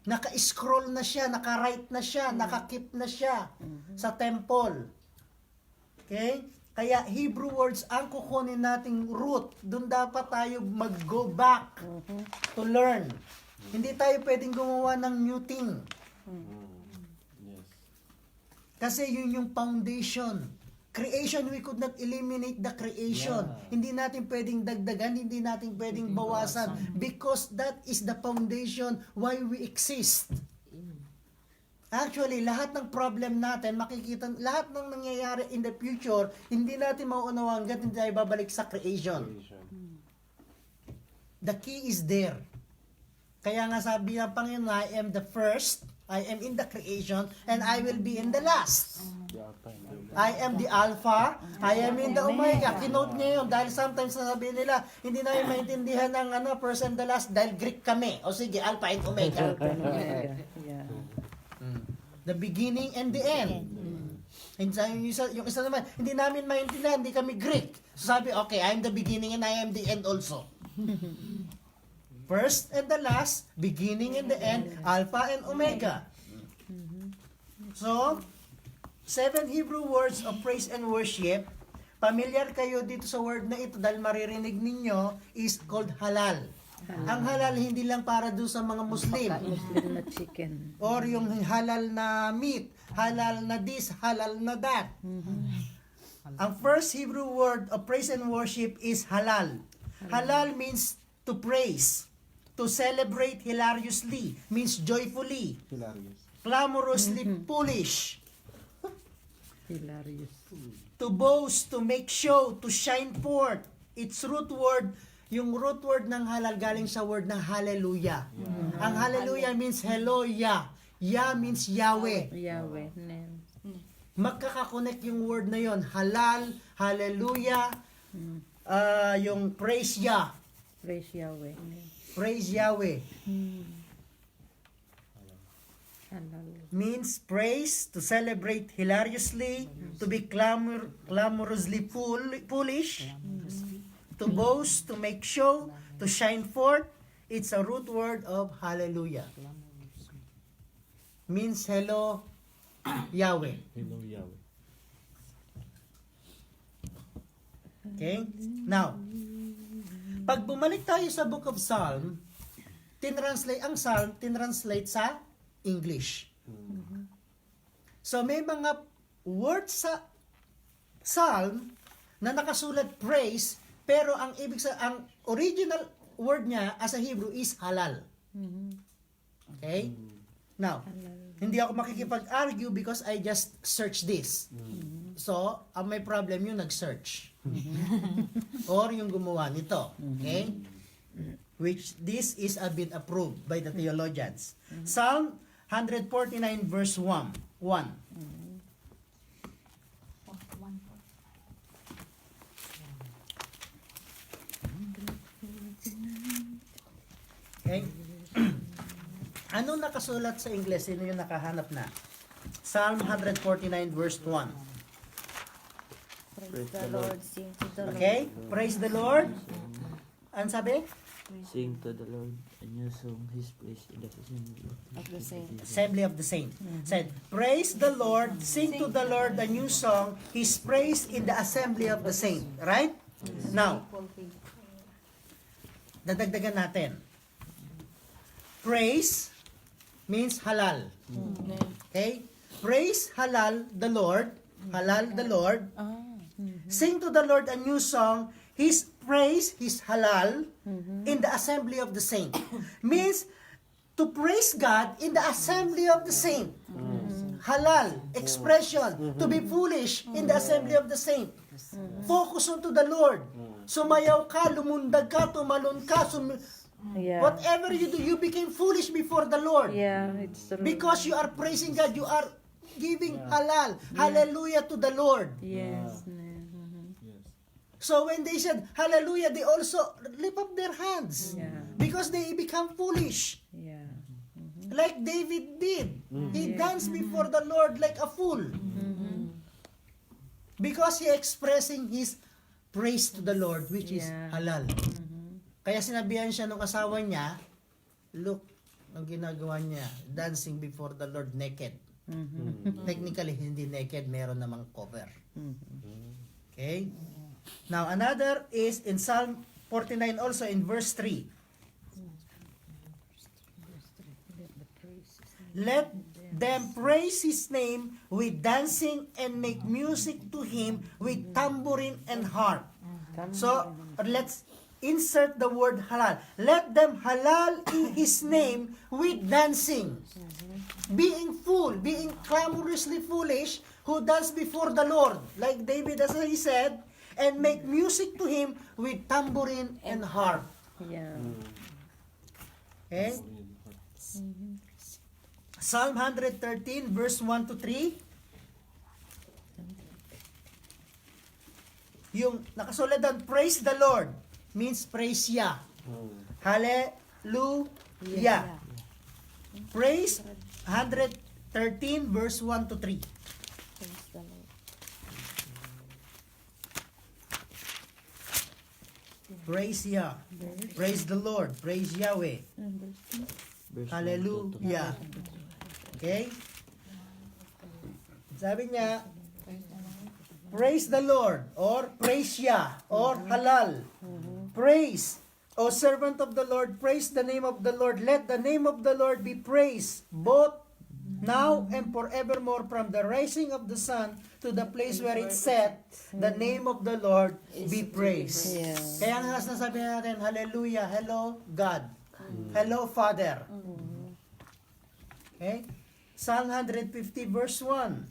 Naka-scroll na siya, naka-write na siya, naka-keep na siya sa temple. Okay? Kaya Hebrew words ang kukunin nating root. Doon dapat tayo mag-go back to learn. Hindi tayo pwedeng gumawa ng new thing. Yes. Kasi yun yung foundation. Creation, we could not eliminate the creation. Yeah. Hindi natin pwedeng dagdagan, hindi natin pwedeng bawasan. Because that is the foundation why we exist. Actually, lahat ng problem natin, makikita, lahat ng nangyayari in the future, hindi natin mauunawang hanggat hindi tayo babalik sa creation. The key is there. Kaya nga sabi ng Panginoon, I am the first, I am in the creation, and I will be in the last. I am the Alpha, I am in the Omega. Kinote niya yun dahil sometimes sasabihin nila, hindi namin maintindihan ng first and the last dahil Greek kami. O sige, Alpha and Omega. Yeah. The beginning and the end. And yung isa naman, hindi namin maintindihan, hindi kami Greek. So sabi, okay, I am the beginning and I am the end also. First and the last, beginning and the end, Alpha and Omega. So, 7 Hebrew words of praise and worship. Familiar kayo dito sa word na ito dahil maririnig ninyo is called halal. Ang halal hindi lang para doon sa mga Muslim. Muslim na chicken. Or yung halal na meat, halal na this, halal na that. Ang first Hebrew word of praise and worship is halal. Halal means to praise, to celebrate hilariously, means joyfully, Hilarious. clamorously foolish, Hilarious. to boast, to make show, to shine forth. Its root word, yung root word ng halal galing sa word ng hallelujah. Ang hallelujah means hello, Yah. Yah means Yahweh. Yahweh. Name. Magkakakonect yung word na yon, halal, hallelujah, yung praise Yah, Praise Yahweh. Name. praise Yahweh Halal. means praise, to celebrate hilariously, to be clamorously foolish, to boast, to make show, to shine forth. It's a root word of hallelujah. Means hello, Yahweh. Hello, Yahweh. Okay? Now, pag bumalik tayo sa Book of Psalm, ang Psalm, tinranslate sa English. So, may mga words sa Psalm na nakasulat praise, pero ang original word niya as a Hebrew is halal. Okay? Now, hindi ako makikipag-argue because I just search this. So, ang may problem yung nag-search. Or yung gumawa nito. Okay? Which this is been approved by the theologians. Psalm 149 verse 1. Okay? Ano nakasulat sa English? Sino yung nakahanap na? Psalm 149 verse 1. Praise the Lord, sing to the Lord. Okay? Praise the Lord. Ano sabi? Sing to the Lord a new song, His praise in the assembly Of the saints. Assembly of the Saints. Said, praise the Lord, sing to the Lord a new song, His praise in the assembly of the saints. Right? Now, dadagdagan natin. Praise means halal. Okay? Praise halal the Lord. Halal the Lord. Sing to the Lord a new song, His praise, His halal, in the assembly of the saints. Means, to praise God in the assembly of the saints. Halal, expression, to be foolish in the assembly of the saints. Focus on to the Lord. Sumayaw ka, lumundag ka, tumalon ka, Yeah. whatever you do, you became foolish before the Lord. Yeah, it's true. Because you are praising God, you are giving halal, hallelujah to the Lord. Yes. Yes. So when they said hallelujah, they also lift up their hands. Yeah. Because they become foolish. Yeah. like David did. He danced before the Lord like a fool. Because he expressing his praise to the Lord, which is halal. Kaya sinabihan siya nung asawa niya, look, ang ginagawa niya, dancing before the Lord naked. Technically, hindi naked, meron namang cover. Okay? Now, another is in Psalm 49 also in verse 3. Let them praise his name with dancing and make music to him with tambourine and harp. So, let's insert the word halal. Let them halal in his name with dancing. Being fool, being clamorously foolish, who dance before the Lord, like David as he said, and make music to him with tambourine and harp. Yeah. Okay? Psalm 113 verse 1 to 3. Yung nakasulat doon, praise the Lord, means praise Yah. Hallelujah. Praise 113 verse 1 to 3. Praise the Lord. Praise Yah. Praise the Lord. Praise Yahweh. Verse 1 to 2. Hallelujah. Okay? Sabi niya, praise the Lord, or praise Yah, or halal. Praise, O servant of the Lord, praise the name of the Lord. Let the name of the Lord be praised, both now and forevermore, from the rising of the sun to the place where it set, the name of the Lord be praised. Yeah. Kaya nga nasasabi natin, hallelujah, hello God, hello Father. Okay? Psalm 150 verse 1.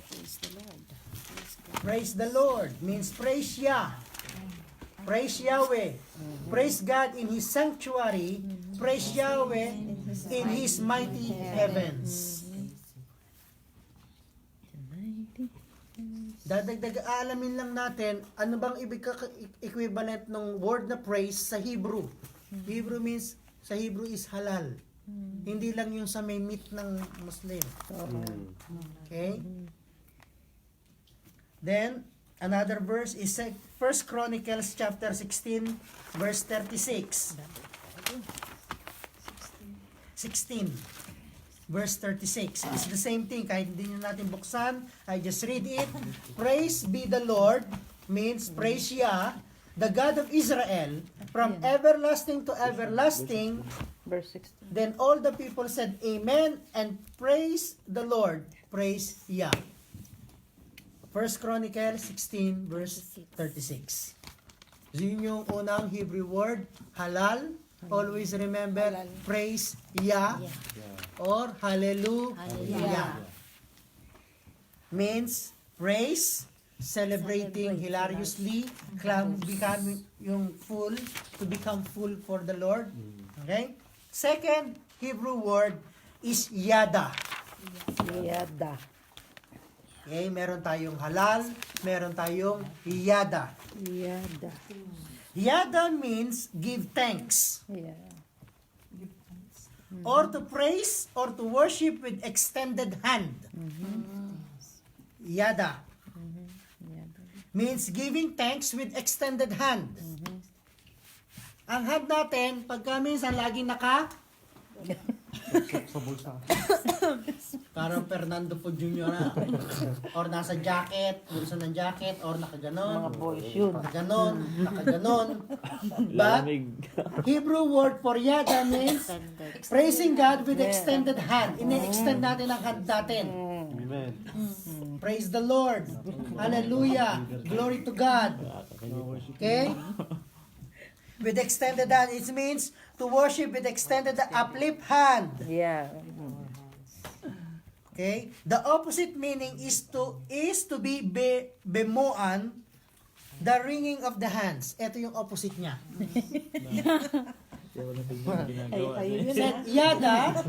Praise the Lord. Praise the Lord means praise Yah. Praise Yahweh. Praise God in His sanctuary. Praise Yahweh in His mighty heavens. Dadagdag alamin lang natin ano bang ibig equivalent ng word na praise sa Hebrew. Hebrew means sa Hebrew is halal. Hindi lang yung sa may meat ng Muslim. Okay? Then another verse is 1 Chronicles chapter 16 verse 36. 16 verse 36. It's the same thing. Kahit hindi nyo natin buksan, I just read it. Praise be the Lord means praise Yah, the God of Israel, from everlasting to everlasting. Verse 16. Then all the people said amen and praise the Lord. Praise Yah. 1 Chronicles 16 verse 36. Yun yung unang Hebrew word, halal. Always remember, praise Yah or hallelujah. Means praise, celebrating hilariously, becoming yung full, to become full for the Lord. Okay? Second Hebrew word is yada. Yada. Okay, meron tayong halal, meron tayong yada. Yada. Yada means give thanks, Yeah. or to praise, or to worship with extended hand. Yada Yada. means giving thanks with extended hand. Ang hand natin, pagka minsan laging parang Fernando po Jr. na. Or nasa jacket, bulsa ng jacket, or nakaganon. Mga boys yun. Nakaganon, nakaganon. But, Hebrew word for yada means praising God with extended hand. Ine-extend natin ang hand natin. Amen. Praise the Lord. Hallelujah. Glory to God. Okay? With extended hand, it means to worship with extended uplift hand. Yeah. Okay? The opposite meaning is to be bemoan, the wringing of the hands. Ito yung opposite niya. Kaya wala tingin ginagawa. Ayun Said, yada,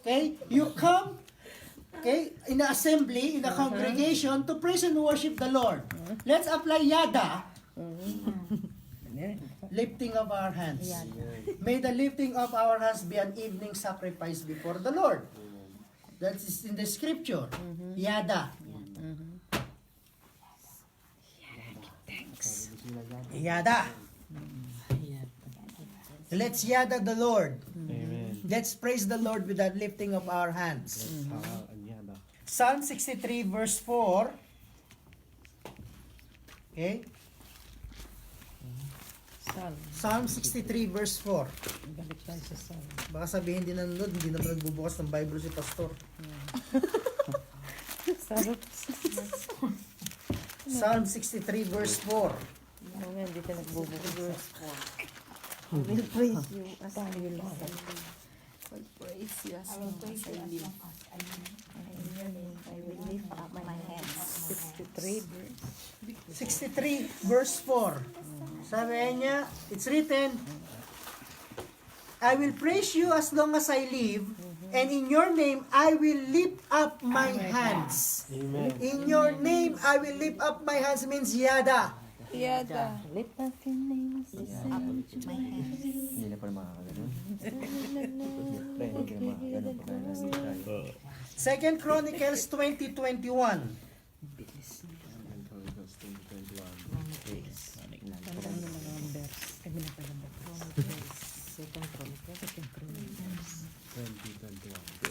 okay? You come okay, in the assembly, in the congregation, to praise and worship the Lord. Let's apply yada. Lifting of our hands. May the lifting of our hands be an evening sacrifice before the Lord. That is in the scripture. Yada. Yada. Let's yada the Lord. Amen. Let's praise the Lord with the lifting of our hands. Anyada. Psalm 63 verse 4. Okay? Psalm 63 verse 4. Balik tayo sa Psalm. Baka sabihin din nanonood, hindi naman nagbubukas ng Bible si Pastor. Sarap. Psalm 63 verse 4. Oo nga, hindi ka nagbubukas. I will praise you as I will live. will praise you as long as I live. I will lift up my hands. 63 verse. 63 verse 4. Sabi niya, it's written, I will praise you as long as I live, and in your name I will lift up my hands. Amen. In your name I will lift up my hands means yada. Yada. Lift up your name as I say. My hands. Hindi na pala makakaganon. Pre, hindi ka na makakaganon pag nasa tayo. 2 Chronicles 20:21. Tandaan mo mga verse. Kami na pala ba? Second Chronicles. Second Chronicles.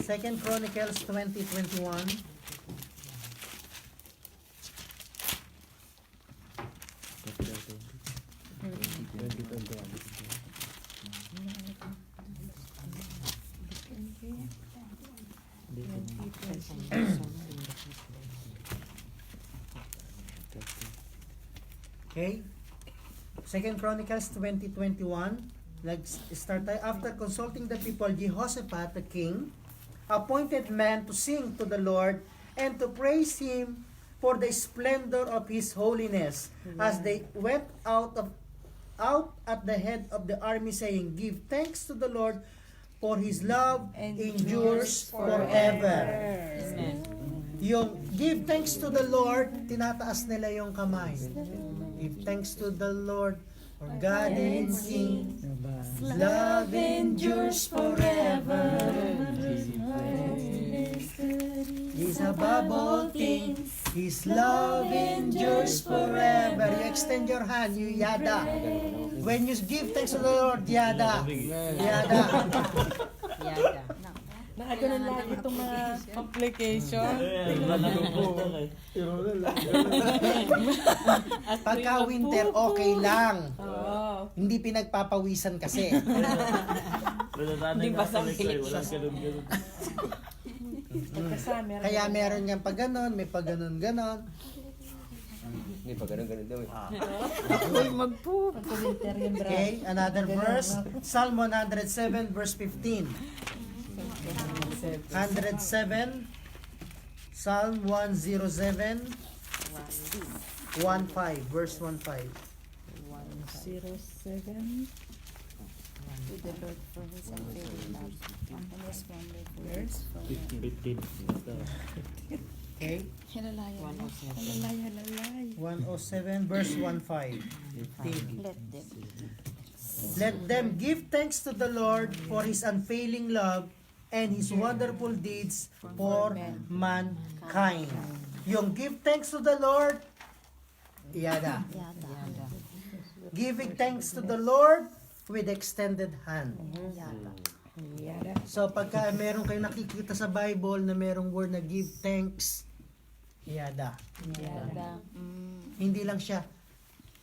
2 Chronicles 20:21. Okay? 2 Chronicles 20:21. Nag-start tayo. After consulting the people, Jehoshaphat, the king, appointed men to sing to the Lord and to praise Him for the splendor of His holiness, as they went out at the head of the army, saying, Give thanks to the Lord, for His love endures forever. Amen. Yung give thanks to the Lord, tinataas nila yung kamay. Give thanks to the Lord, for God is King. His love endures forever. He's above all things. His love endures forever. You extend your hand, you yada. When you give thanks to the Lord, yada. Yada. Yada. Nakaganon lang itong mga complication. Pagka winter, okay lang. Oo. Hindi pinagpapawisan kasi. Hindi ba sa Pagka summer. Kaya meron niyang pag ganon, may pag ganon-ganon. Hindi pa ganun daw eh. Pagka winter yung drama. Okay, another verse. Psalm 107 verse 15. 107. Psalm 107. 1:5, verse 1:5. 107 To the Lord for His unfailing love and His wonderful verse 15. Okay, Hilalaya. 107. 107 verse 1:5. 15. Let them. Let them give thanks to the Lord for His unfailing love and His wonderful deeds for mankind. Yung give thanks to the Lord, yada. Yada. Giving thanks to the Lord with extended hand. Yada. So pagka meron kayo nakikita sa Bible na merong word na give thanks, yada. Yada. Hindi lang siya,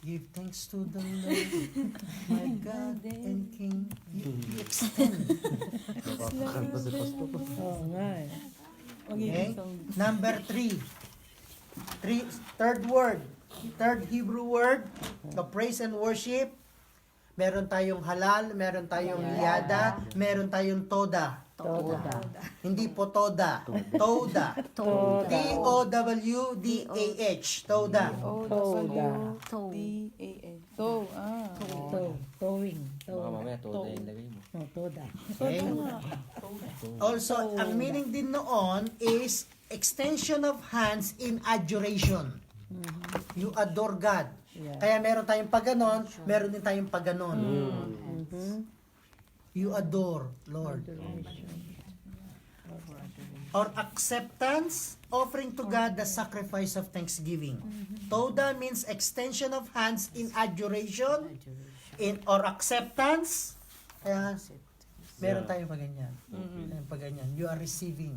give thanks to the Lord, my God and King. You extend. Oo nga eh. Okay? Number 3. Third word. Third Hebrew word, the praise and worship. Meron tayong halal, meron tayong yada, meron tayong toda. Toda. Hindi po toda. Toda. T-O-W-D-A-H. Toda. Toda. D-A-N. To. Towing. Baka mamaya todo yung lagay mo. No, toda. Okay? Also, ang meaning din noon is extension of hands in adoration. You adore God. Yeah. Kaya meron tayong pagganon, meron din tayong pagganon. You adore, Lord. Or acceptance, offering to God the sacrifice of thanksgiving. Toda means extension of hands in adoration, or acceptance. Kaya meron tayong paganyan. Tayong paganyan. You are receiving.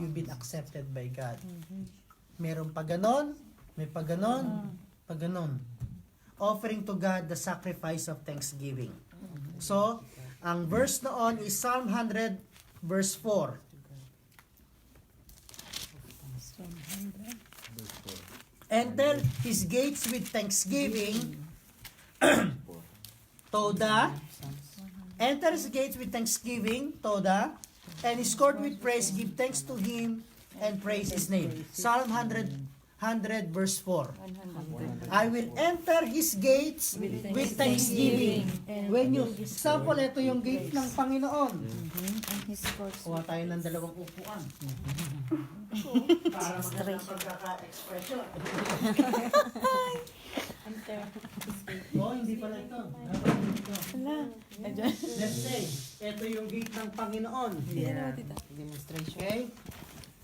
You've been accepted by God. Meron paganon, may paganon, paganon. Offering to God the sacrifice of thanksgiving. So, ang verse noon is Psalm 100 verse 4. Enter his gates with thanksgiving. Toda. Enter his gates with thanksgiving. Toda. And his court with praise. Give thanks to him and praise his name. Psalm 100 verse 4. I will enter his gates with thanksgiving. When you, example, ito yung gate ng Panginoon. Kuha tayo ng dalawang upuan. Para maganda ang pagkaka-expression. Oh, hindi pala ito. Let's say, ito yung gate ng Panginoon. Demonstration. Okay?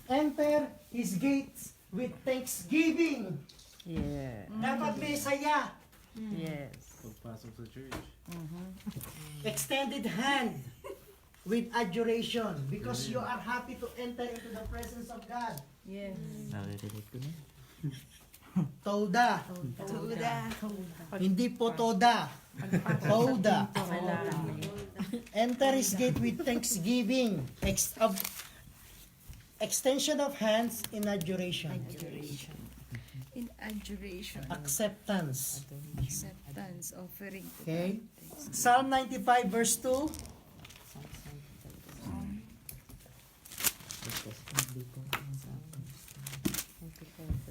Enter his gates with thanksgiving. Yeah. Dapat may saya. Yes. Pagpasok sa church. Extended hand with adoration because you are happy to enter into the presence of God. Yes. Naririnig ko na. Toda. Hindi po toda. Toda. Enter his gate with thanksgiving. Extension of hands in adoration. In adoration. Acceptance. Acceptance. Offering to Okay? God. Psalm 95 verse 2.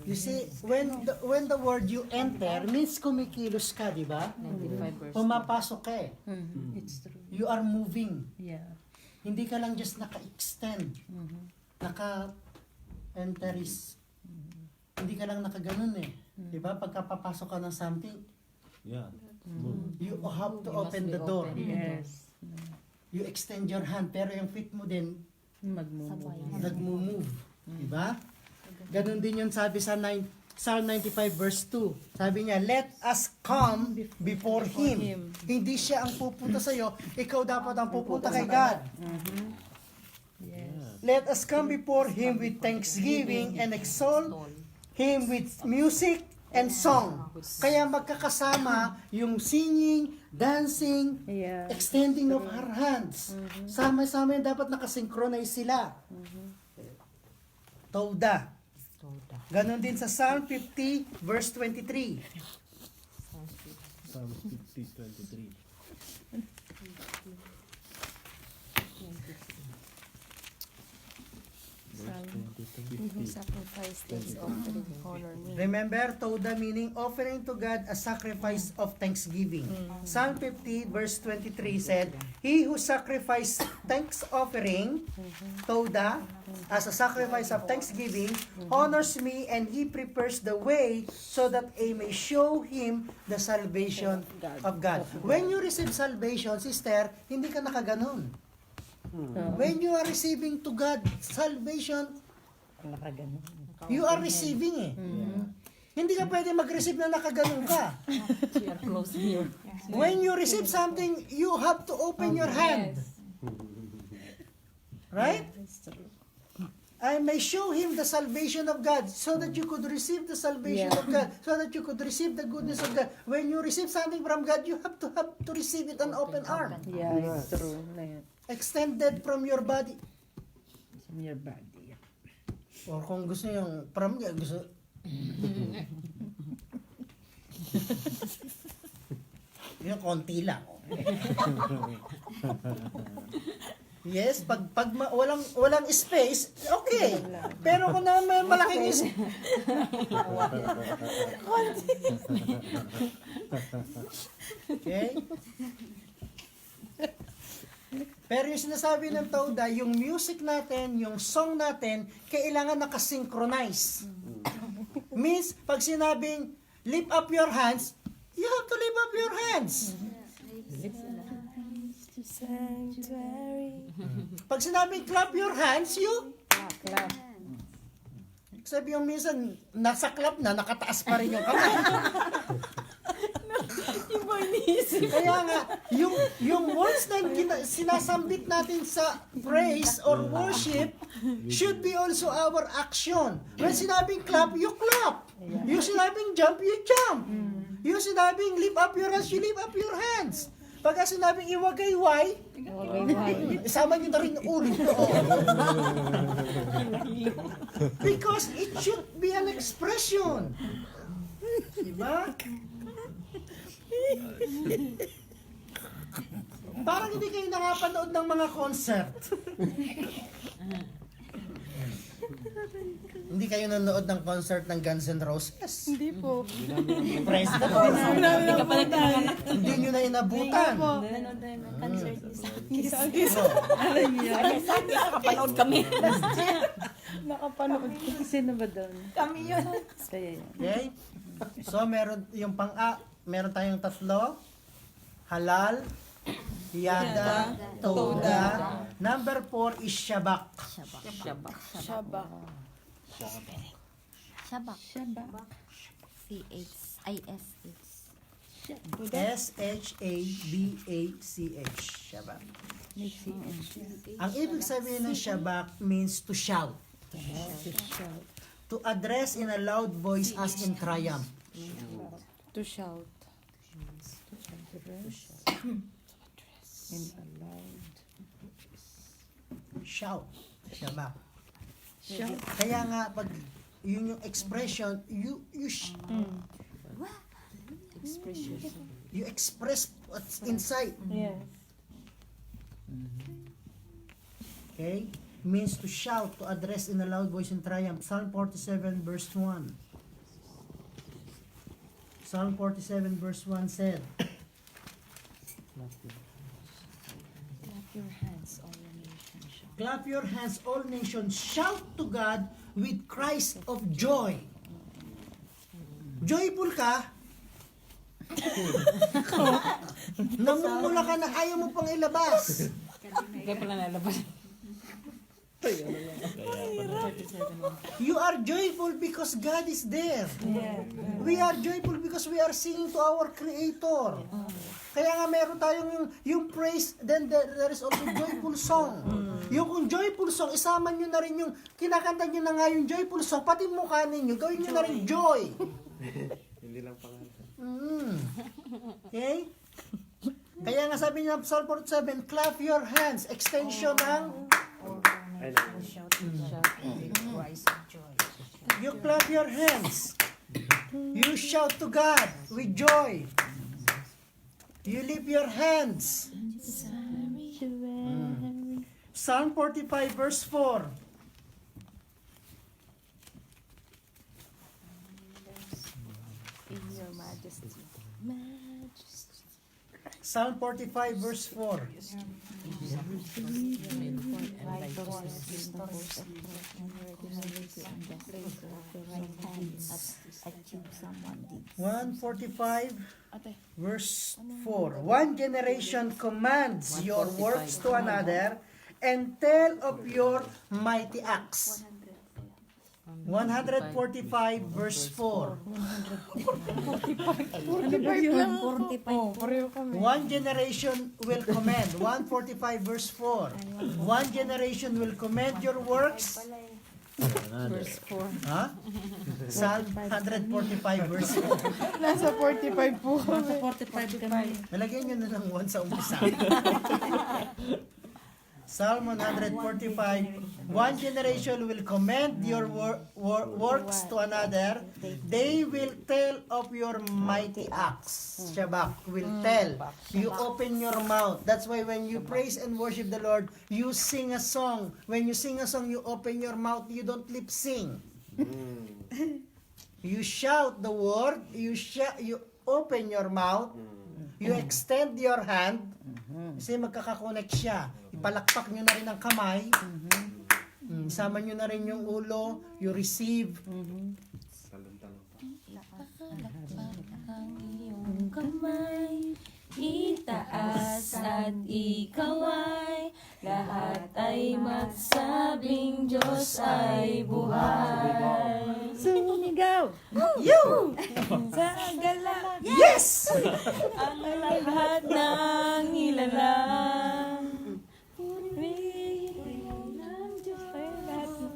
You see, when the word you enter means kumikilos ka, di ba? 95 verse. Pumapasok ka eh. It's true. You are moving. Yeah. Hindi ka lang just naka-extend. Naka-enter is, hindi ka lang nakaganon eh. Di ba? Pagka papasok ka ng something, Yeah. you have to You must open be the door. open. Yes. You extend your hand, pero yung feet mo din, Magmumove. nagmo-move. Di ba? Ganon din yung sabi sa Psalm 95 verse 2. Sabi niya, let us come before Him. Hindi siya ang pupunta sa'yo, ikaw dapat ang pupunta kay God. Yes. Let us come before Him with thanksgiving and exalt Him with music and song. Kaya magkakasama yung singing, dancing, Yeah. extending of our hands. Sama-sama yung dapat nakasynchronize sila. Toda. Ganon din sa Psalm 50 verse 23. Psalm 50:23. He who sacrificed takes offering, honor me. Remember, Toda meaning offering to God a sacrifice of thanksgiving. Psalm 50 verse 23 said, He who sacrificed thanks offering, Toda, as a sacrifice of thanksgiving, honors me, and He prepares the way so that I may show Him the salvation of God. When you receive salvation, sister, hindi ka nakaganon. When you are receiving to God salvation, Nakaganon. you are receiving eh. Hindi ka pwede mag-receive na nakaganon ka. You are close here. When you receive something, you have to open your hand. Right? I may show him the salvation of God so that you could receive the salvation of God, so that you could receive the goodness of God. When you receive something from God, you have to receive it an open arm. Yeah, it's true. Extended from your body. It's in your body. Or kung gusto yung from gusto yung konti lang. Yes, pag walang space, okay. Pero kung na may malaking space, okay? Pero yung sinasabi ng Toda, yung music natin, yung song natin, kailangan nakasynchronize. Means, pag sinabing, lift up your hands, you have to lift up your hands. Sanctuary. Pag sinabing, clap your hands, you... Clap. Sabi yung minsan, nasa clap na, nakataas pa rin yung kamay. Kaya nga, yung words na sinasambit natin sa praise or worship should be also our action. When sinabing clap, you clap. Yung sinabing jump, you jump. Yung sinabing lift up your hands, you lift up your hands. Pagka sinabing iwagayway, isama nyo na rin yung ulo nyo. Because it should be an expression. Diba? Parang hindi kayo nakapanood ng mga concert. Hindi kayo nanonood ng concert ng Guns N' Roses. Hindi po. Praise the Lord. Hindi ka pala Hindi nyo na inabutan. Nanonood tayo ng concert ni Sam. nakapanood kami. Nakapanood ko. Sino ba doon? Kami yun. Kaya yan. Okay? So meron yung meron tayong tatlo. Halal, Yada, Toda. Number 4 is Shabak. Shabak. Shabak. C-H-I-S-H. S-H-A-B-A-C-H. Shabak. Ang ibig sabihin ng Shabak means to shout. To address in a loud voice as in triumph. To shout. In a loud. Shout. Shabak. Kaya nga, pag yun yung expression, you express what's inside. Yes. Okay? Means to shout, to address in a loud voice in triumph. Psalm 47 verse 1. Psalm 47 verse 1 said, clap your hands, all nations, shout to God with cries of joy. Joyful ka? Namumula ka na ayaw mo pang ilabas. Hindi pala nalabas. You are joyful because God is there. We are joyful because we are singing to our Creator. Kaya nga meron tayong yung praise, then there is also joyful song. Yung kung joyful song, isama nyo na rin yung, kinakanta nyo na nga yung joyful song, pati mukha ninyo, gawin nyo na rin joy. Hindi lang pangalan. Okay? Kaya nga sabi niya, Psalm 47, clap your hands, extension ng you clap your hands. You shout to God with joy. You lift your hands. Psalm 45 verse 4. In your majesty. Psalm 45 verse 4. Achieve someone deeds. 145 verse 4. One generation commands your works to another and tell of your mighty acts. 145 verse 4. Ano ba yun? 45. Oh, pareho kami. One generation will commend. 145 verse 4. One generation will commend your works. Verse 4. Ha? Psalm 145 verse 4. Nasa 45 po kami. 45 kami. Nalagyan nyo na ng 1 sa umpisa. Psalm 145, one generation will commend your works to another. They will tell of your mighty acts. Shabak will tell. You open your mouth. That's why when you praise and worship the Lord, you sing a song. When you sing a song, you open your mouth. You don't lip sing. You shout the word. You open your mouth. You extend your hand, kasi magkakakonect siya. Ipalakpak nyo na rin ang kamay. Sama nyo na rin yung ulo. You receive. Ang iyong kamay, itaas at ikaw ay lahat ay magsabing Diyos ay buhay. Sumigaw! You! Sa gala, Yes! ang lahat ng ilalang. Purihin ng Diyos ay lahat.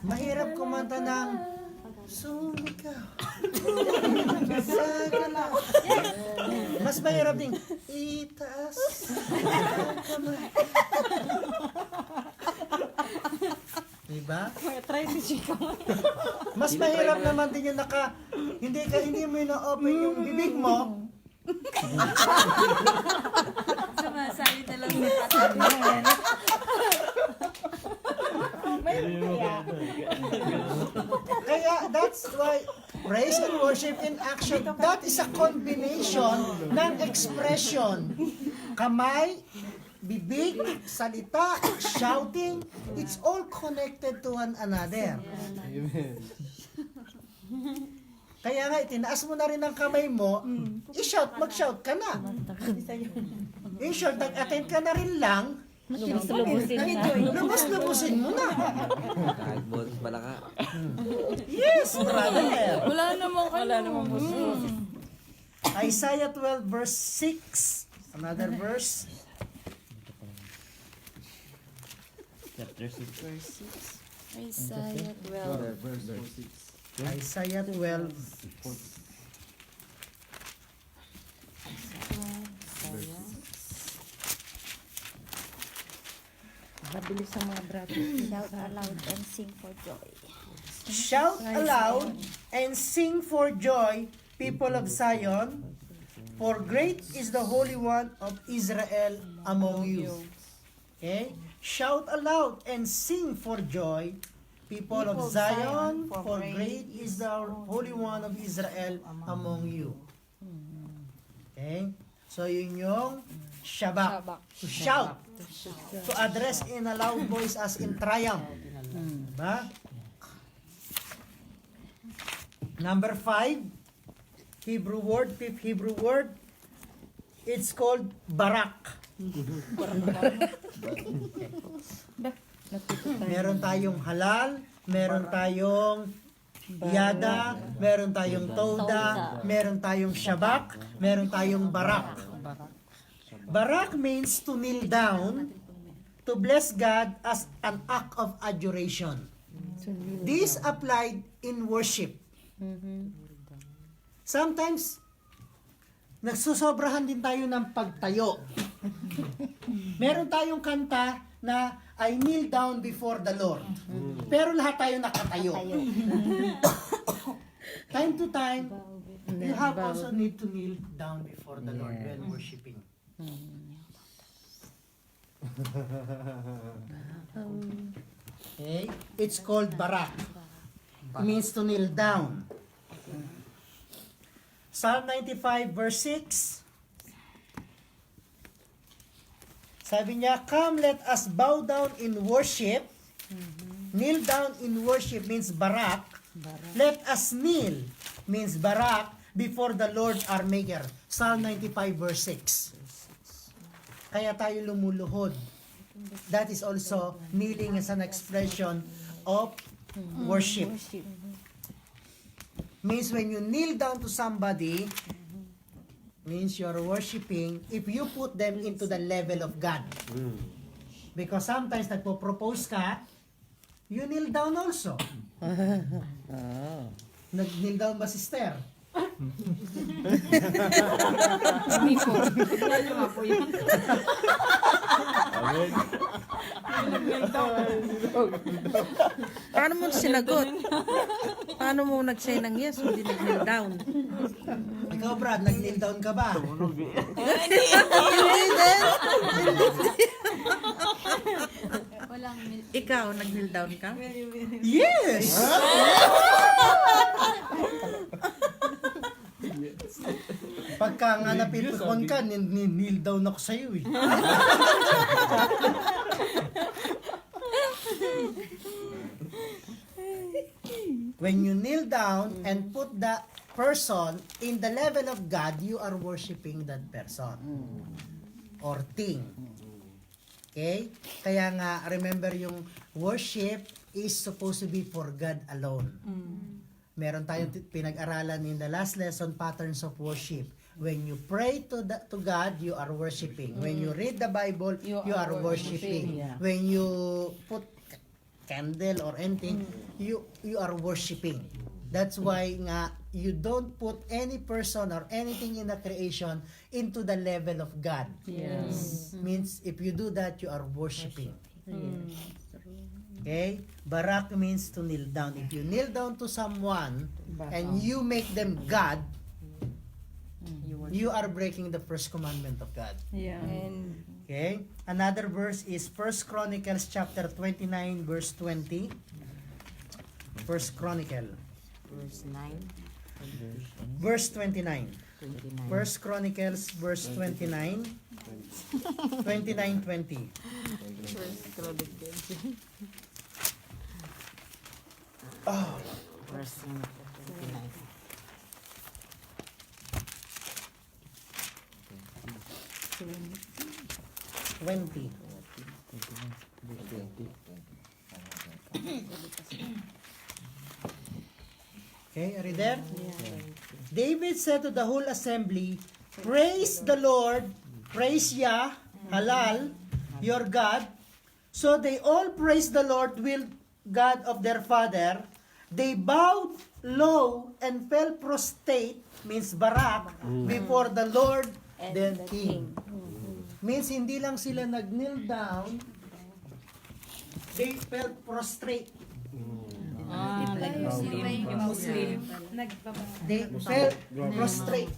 Mahirap kumanta ng sumigaw. Sa gala. Mas mahirap din. Itaas. ang kamay. Diba? Try to chika. Mas mahirap naman din yung hindi mo ina-open yung bibig mo. Sumasalita lang sa tatanungan. Kaya that's why praise and worship in action, that is a combination ng expression. Kamay, bibig, salita, shouting, it's all connected to one another. Kaya nga, itinaas mo na rin ang kamay mo, i-shout, mag-shout ka na. In short, nag-attend ka na rin lang, lubos-lubusin mo na. Kahit boss pala ka. Yes, brother. Wala namang kayo. Isaiah 12 verse 6. Another verse. Chapter 6. Isaiah 12. Verse 6. Isaiah 12. Mabilis ang mga brother. Shout aloud and sing for joy. Shout aloud and sing for joy, people of Zion, for great is the Holy One of Israel among you. Okay? Shout aloud and sing for joy, people of Zion, for great is the Holy One of Israel among you. Okay? So yun yung shabak. To shout. To address in a loud voice as in triumph. Diba? Number 5, fifth Hebrew word, it's called barak. Meron tayong halal, meron tayong yada, meron tayong toda, meron tayong shabak, meron tayong barak. Barak means to kneel down, to bless God as an act of adoration. This applied in worship. Sometimes, nagsusobrahan din tayo ng pagtayo. Meron tayong kanta na I kneel down before the Lord. Pero lahat tayo nakatayo. Time to time, you have also need to kneel down before the Lord when worshiping. Okay? It's called barak. It means to kneel down. Psalm 95 verse 6. Sabi niya, come let us bow down in worship. Kneel down in worship means barak. Let us kneel means barak before the Lord our Maker. Psalm 95 verse 6. Kaya tayo lumuluhod. That is also kneeling as an expression of worship. Means when you kneel down to somebody, means you're worshiping if you put them into the level of God. Because sometimes nagpo-propose ka, you kneel down also. Nag-kneel down ba si Esther? Hindi po. Wala nga po yun. Paano mo sinagot? Paano mo nag-say ng yes? Hindi nag-kneel down. Ikaw, Brad, nag-kneel down ka ba? Hindi din. Ikaw, nag-kneel down ka? Yes! Pagka nga napipikon ka, kneel down ako sa'yo eh. When you kneel down and put the person in the level of God, you are worshiping that person or thing. Okay? Kaya nga, remember yung worship is supposed to be for God alone. Meron tayong pinag-aralan in the last lesson, patterns of worship. When you pray to God, you are worshiping. When you read the Bible, you are worshiping. Yeah. When you put candle or anything, you are worshiping. That's why nga you don't put any person or anything in the creation into the level of God. Yes. Means if you do that, you are worshiping. Yes. Okay? Barak means to kneel down. If you kneel down to someone and you make them God, you are breaking the first commandment of God. Yeah. And Okay? Another verse is 1 Chronicles chapter 29 verse 20. 1 Chronicle Verse 9, verse 29. 29. 1 Chronicles verse 29. 29:20. First Chronicles. Verse 29. 20. Okay, are you there? David said to the whole assembly, praise the Lord, praise Yah, Halal, your God. So they all praised the Lord, will God of their father. They bowed low and fell prostrate, means barak, before the Lord, and the the King. Means hindi lang sila nag-kneel down, they fell prostrate. Muslim. They fell prostrate.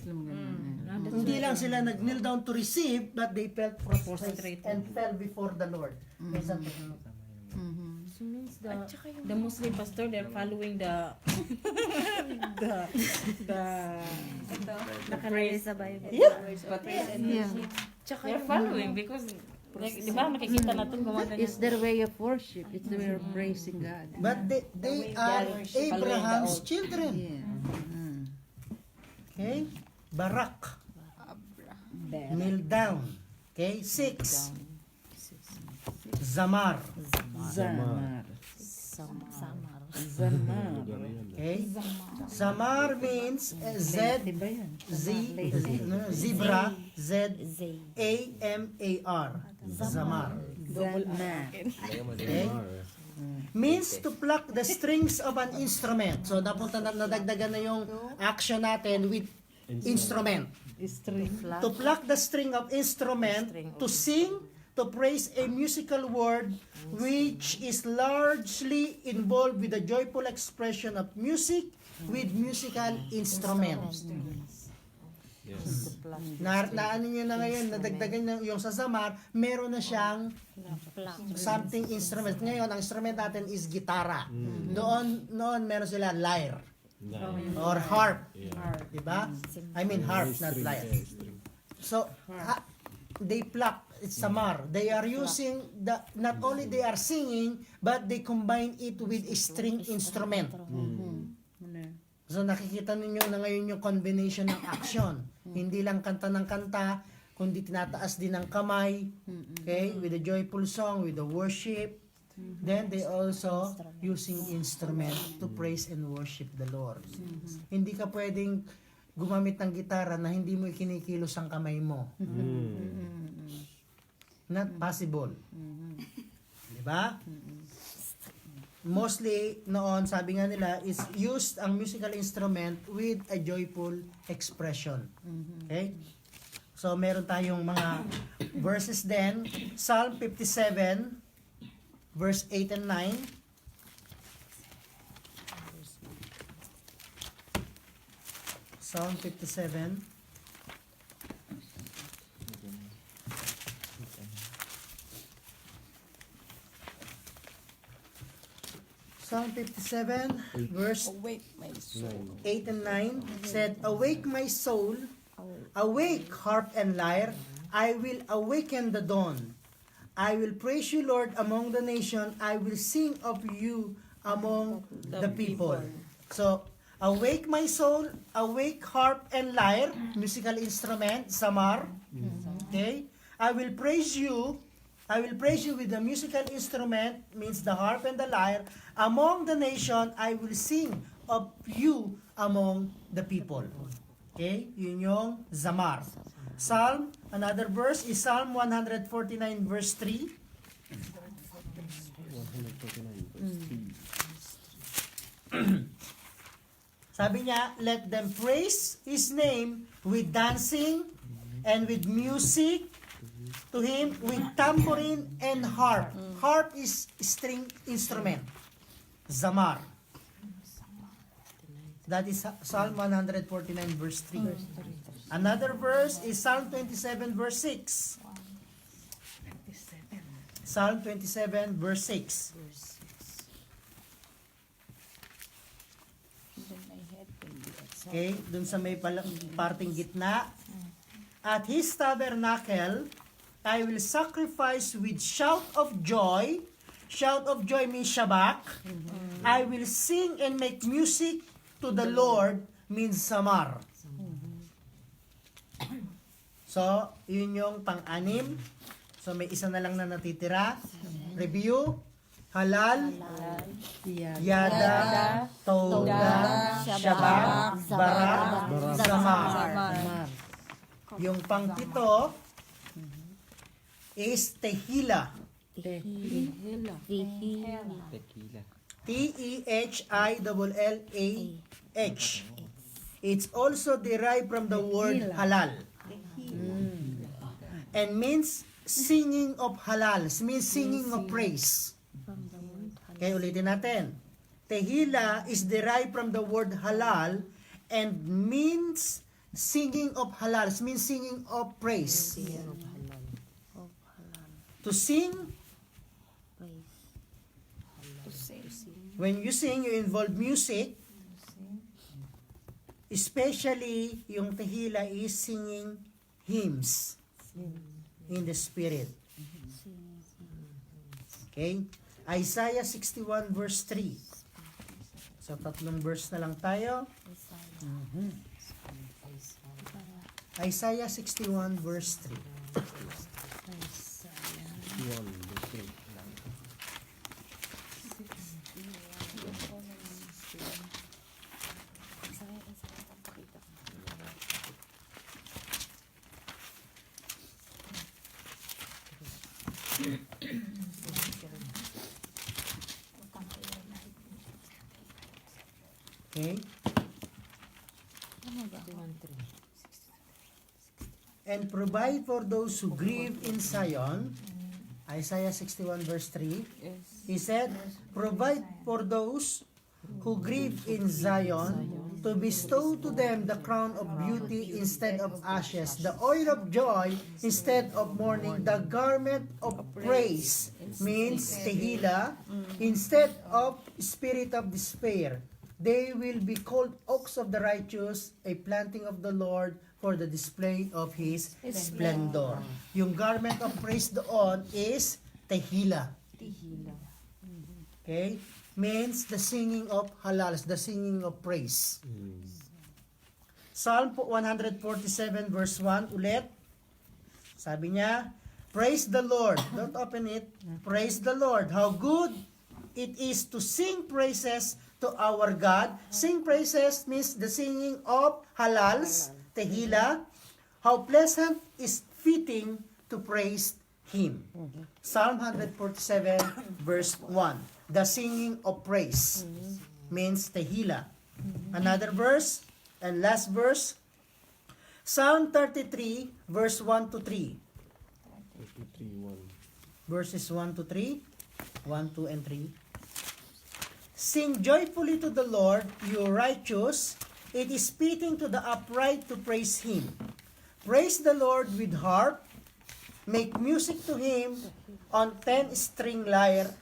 Hindi lang sila nag-kneel down to receive, but they fell prostrate and fell before the Lord. Yes, So means the Muslim pastor, they're following the Nakalagay sa Bible. they're following because like, di ba makikita natin gumagano. It's their way of worship. It's their way of praising God. but they are Abraham's children. Okay? Barak. Kneel down. Okay? 6. Zamar. Zamar. Samar. Zamar. Okay? Zamar means Z, Diba yan? Zebra, Z, Zay. A-M-A-R. Zamar. Zamar. Okay? Means to pluck the strings of an instrument. So, nadagdagan na yung action natin with instrument. String. To pluck the string of instrument, to sing, to praise a musical word which is largely involved with the joyful expression of music with musical instruments. Ano nyo na ngayon, nadagdagan na yung sa Zamar, meron na siyang something instrument. Ngayon, ang instrument natin is gitara. Noon meron sila lyre or harp. Diba? I mean harp, not lyre. So, they pluck, it's Samar. They are using, not only they are singing, but they combine it with a string instrument. So nakikita ninyo na ngayon yung combination ng action. Hindi lang kanta ng kanta, kundi tinataas din ng kamay. Okay? With a joyful song, with the worship. Then they also using instrument to praise and worship the Lord. Hindi ka pwedeng gumamit ng gitara na hindi mo ikinikilos ang kamay mo. Not possible. Diba? Mostly noon, sabi nga nila, is used ang musical instrument with a joyful expression. Okay? So meron tayong mga verses then. Psalm 57 verse 8 and 9. Psalm 57. Psalm 57, verse Awake my soul. 8 and 9 said, "Awake my soul, awake harp and lyre, I will awaken the dawn. I will praise you, Lord, among the nation. I will sing of you among the people." So, awake my soul, awake harp and lyre, musical instrument, samar. Okay? I will praise you with the musical instrument, means the harp and the lyre. Among the nation, I will sing of you among the people. Okay? Yun yung zamar. Psalm, another verse is Psalm 149 verse 3. 149 verse 3. Sabi niya, let them praise His name with dancing and with music to Him with tambourine and harp. Harp is string instrument. Zamar. That is Psalm 149 verse 3. Another verse is Psalm 27 verse 6. Psalm 27 verse 6. Okay, dun sa may parting gitna. At His tabernacle, I will sacrifice with shout of joy. Shout of joy means shabak. I will sing and make music to the Lord means samar. So, yun yung pang-anim. So, may isa na lang na natitira. Review. Halal. Yada. Toda. Shabak. Barak. Samar. Yung pang-pito is tehila. Tequila. Tehillah. It's also derived from the word halal. And means singing of halal. Means singing of praise. Okay, ulitin natin. Tehillah is derived from the word halal and means singing of halal. Means singing of praise. To sing, when you sing, you involve music. Especially, yung tehila is singing hymns in the spirit. Okay? Isaiah 61 verse 3. So, tatlong verse na lang tayo. Isaiah 61 verse 3. 1 verse 3. Okay? And provide for those who grieve in Zion. Isaiah 61 verse 3. He said, provide for those who grieve in Zion, to bestow to them the crown of beauty instead of ashes, the oil of joy instead of mourning, the garment of praise, means tehillah, instead of spirit of despair. They will be called oaks of the righteous, a planting of the Lord for the display of His splendor. Yung garment of praise doon is tehillah. Okay? Means the singing of halal, the singing of praise. Psalm 147 verse 1 ulit. Sabi niya, praise the Lord. Don't open it. Praise the Lord. How good it is to sing praises to our God. Sing praises means the singing of halals, tehillah. How pleasant is fitting to praise Him. Psalm 147 verse 1. The singing of praise means tehillah. Another verse and last verse, Psalm 33 verse 1 to 3. 33:1. Verses 1 to 3, 1, 2, and 3. Sing joyfully to the Lord, you righteous. It is fitting to the upright to praise Him. Praise the Lord with harp. Make music to Him on 10-string lyre.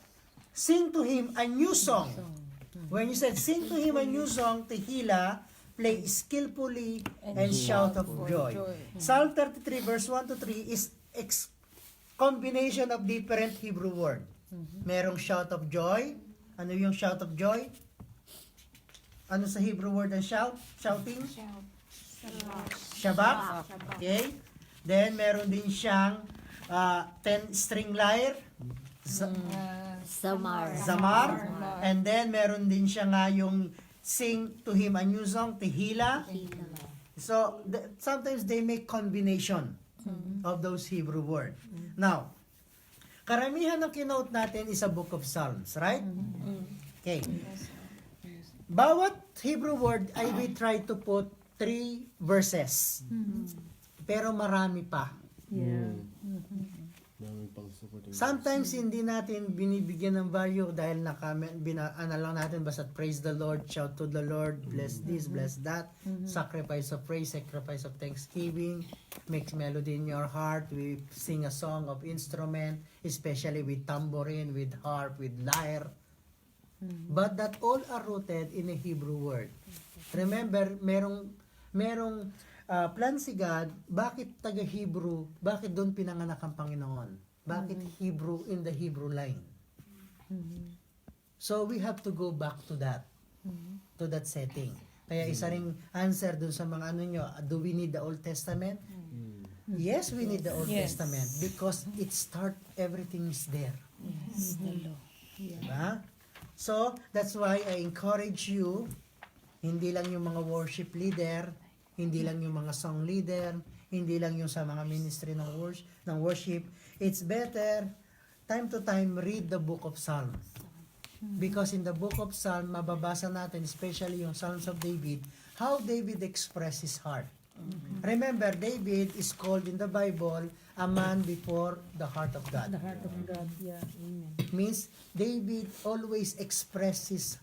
sing to him a new song. When you said sing to him a new song, tehila, play skillfully and shout of joy. Psalm 33 verse 1 to 3 is combination of different Hebrew word. Merong shout of joy. Ano yung shout of joy? Ano sa Hebrew word ang shout? Shouting? Shabak. Okay. Then meron din siyang 10-string lyre. Samar. Zamar. And then meron din siya nga yung sing to him a new song, tehila. So sometimes they make combination of those Hebrew word. Now, karamihan ng kinote natin is a book of Psalms, right? Okay. Bawat Hebrew word ay we try to put 3 verses. Pero marami pa. Yeah. Dami pang supporting. Sometimes hindi natin binibigyan ng value dahil ano lang natin basta praise the Lord, shout to the Lord, bless this, bless that, sacrifice of praise, sacrifice of thanksgiving, makes melody in your heart, we sing a song of instrument, especially with tambourine, with harp, with lyre. But that all are rooted in a Hebrew word. Remember, merong plan si God, bakit taga-Hebrew, bakit doon pinanganak ang Panginoon? Bakit Hebrew in the Hebrew line? So we have to go back to that, to that setting. Kaya isa ring answer doon sa mga ano nyo, do we need the Old Testament? Yes, we need the Old Testament because everything is there. Yes, the law. Diba? So, that's why I encourage you, hindi lang yung mga worship leader, hindi lang yung mga song leader, hindi lang yung sa mga ministry ng worship. It's better, time to time, read the book of Psalms. Because in the book of Psalms, mababasa natin, especially yung Psalms of David, how David expressed his heart. Remember, David is called in the Bible a man before the heart of God. The heart of God, yeah. Amen. Means David always expresses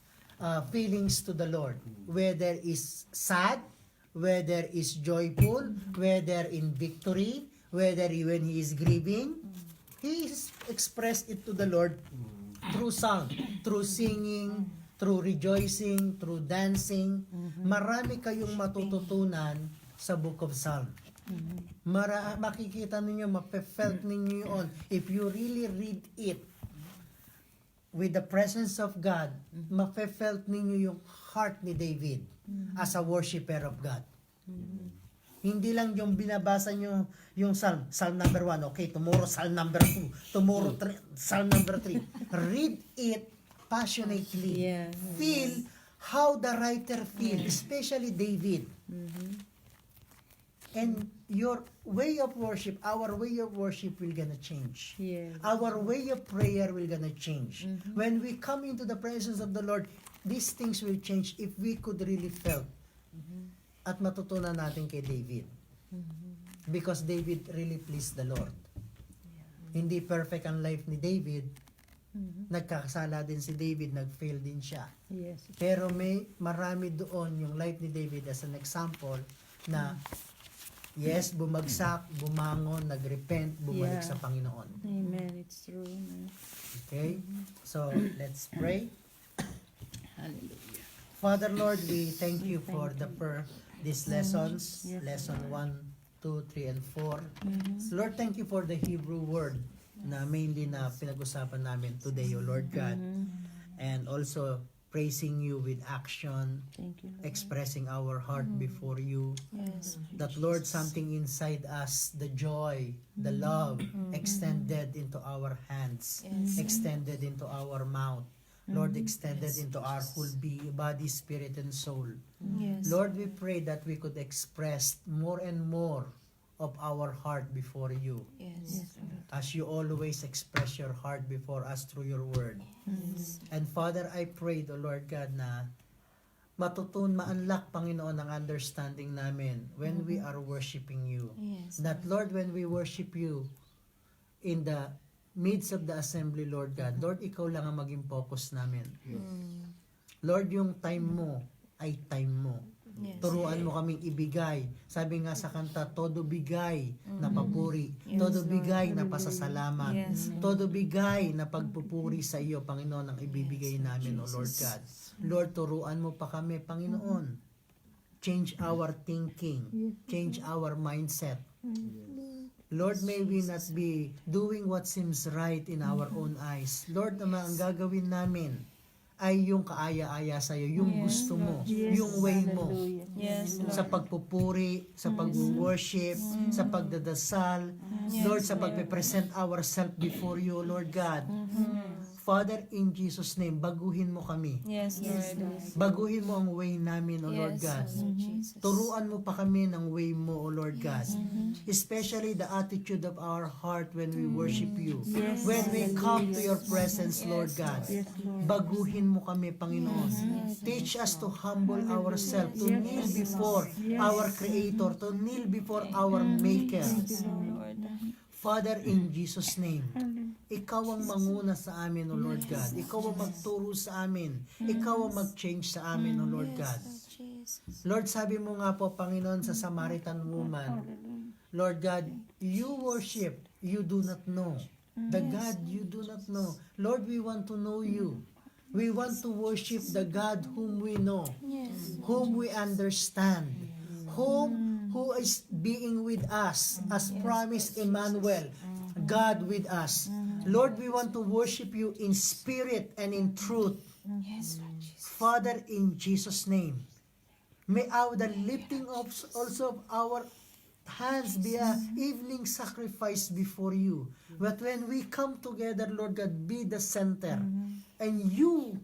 feelings to the Lord, whether is sad, whether is joyful, whether in victory, whether when he is grieving, he expressed it to the Lord through song, through singing, through rejoicing, through dancing. Marami kayong matututunan sa Book of Psalms. Makikita ninyo, mapefelt ninyo yun. If you really read it with the presence of God, mapefelt ninyo yung heart ni David as a worshiper of God. Hindi lang yung binabasa nyo yung Psalm number 1, okay, tomorrow Psalm number 2, tomorrow Psalm number 3. Read it passionately. Yeah. Feel how the writer feels, especially David. And your way of worship, our way of worship will gonna change. Yes. Our way of prayer will gonna change. When we come into the presence of the Lord, these things will change if we could really felt. At matutunan natin kay David. Because David really pleased the Lord. Hindi perfect ang life ni David. Nagkakasala din si David, nag-fail din siya. Yes. Pero may marami doon yung life ni David as an example na yes, bumagsak, bumangon, nagrepent, bumalik Yeah. sa Panginoon. Amen. It's true. Amen. Okay? So, let's pray. Hallelujah. Father Lord, we thank you for these lessons, Yes. lesson 1, 2, 3, and 4. Lord, thank you for the Hebrew word na mainly na pinag-usapan namin today, O Lord God. And also, praising you with action, Thank you. expressing our heart before you. Yes. That Lord, something inside us, the joy, the love, extended into our hands, Yes. extended into our mouth. Lord, extended into our whole body, spirit, and soul. Yes. Lord, we pray that we could express more and more of our heart before you, Yes. as you always express your heart before us through your word. And Father, I pray, the Lord God, na ma-unlock, Panginoon, ang understanding namin when we are worshiping you. Yes. That, Lord, when we worship you in the midst of the assembly, Lord God, Lord, ikaw lang ang maging focus namin. Lord, yung time mo ay time mo. Yes. Turuan mo kaming ibigay. Sabi nga sa kanta, todo bigay na papuri. Todo bigay na pasasalamat. Yes. Todo bigay na pagpupuri sa iyo, Panginoon, ang ibibigay namin, O Lord God. Lord, turuan mo pa kami, Panginoon. Change our thinking. Change our mindset. Lord, may we not be doing what seems right in our own eyes. Lord, naman ang gagawin namin ay yung kaaya-aya sa iyo, yung gusto mo, yung way mo. Yes, Sa pagpupuri, sa pag-worship, sa pagdadasal, Lord, sa pagpe-present ourselves before you, Lord God. Father, in Jesus' name, baguhin mo kami. Yes, Lord. Baguhin mo ang way namin, O Lord God. Jesus. Turuan mo pa kami ng way mo, O Lord God. Especially the attitude of our heart when we worship you. When we come to your presence, Lord God. Baguhin mo kami, Panginoon. Teach us to humble ourselves, to kneel before our Creator, to kneel before our Maker. Lord. Father, in Jesus' name, Ikaw ang manguna sa amin, O Lord God. Ikaw ang magturo sa amin. Ikaw ang mag-change sa amin, O Lord God. Jesus. Lord, sabi mo nga po, Panginoon, sa Samaritan woman, Lord God, you worship, you do not know. The God you do not know. Lord, we want to know you. We want to worship the God whom we know, whom we understand, who is being with us, as promised Emmanuel, God with us. Lord, we want to worship you in spirit and in truth. Yes, Lord Jesus. Father, in Jesus' name, may the lifting of also of our hands be a evening sacrifice before you. But when we come together, Lord God, be the center. And you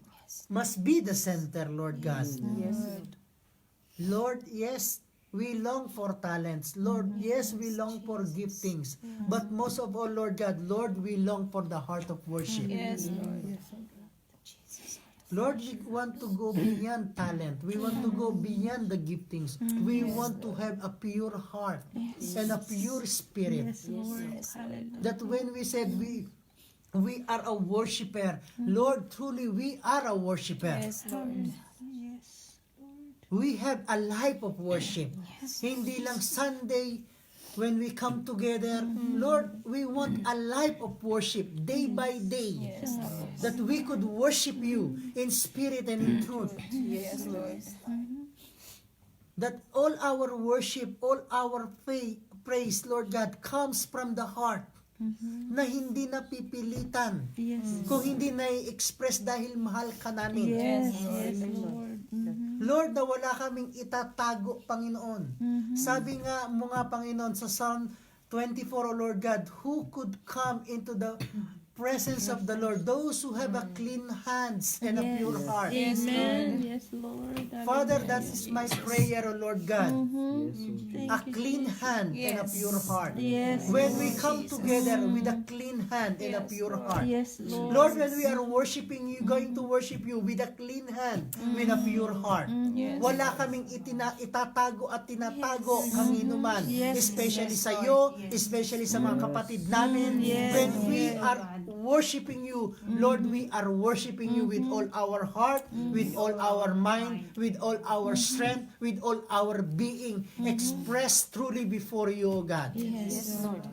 must be the center, Lord God. Lord, yes, we long for talents. Lord, yes, we long for giftings. But most of all, Lord God, Lord, we long for the heart of worship. Yes, Lord. Lord, we want to go beyond talent. We want to go beyond the giftings. We want to have a pure heart and a pure spirit. Yes, Lord. That when we said we are a worshiper, Lord, truly we are a worshiper. Yes, Lord. We have a life of worship. Hindi lang Sunday when we come together. Lord, we want a life of worship day by day. Yes, Lord. That we could worship you in spirit and in truth. Yes, Lord. That all our worship, all our praise, Lord God, comes from the heart. Na hindi napipilitan. Kung hindi na-express dahil mahal ka namin. Yes, Lord. Lord, na wala kaming itatago, Panginoon. Sabi nga mo nga, Panginoon, sa Psalm 24, O Lord God, who could come into the presence of the Lord? Those who have a clean hands and a pure heart. Yes, Lord. Yes, Lord. Father, that is my prayer, O Lord God. A clean hand and a Yes. pure heart. Yes. When we come together with a clean hand and a pure heart. Yes, Lord. Lord, when we are worshiping you, going to worship you with a clean hand, with a pure heart. Yes. Wala kaming itatago at tinatago kanginuman, Yes. especially sa iyo, especially sa mga kapatid namin. When we are worshiping you, Lord, we are worshiping you with all our heart, with all our mind, with all our strength, with all our being, expressed truly before you, O God. Yes, Lord.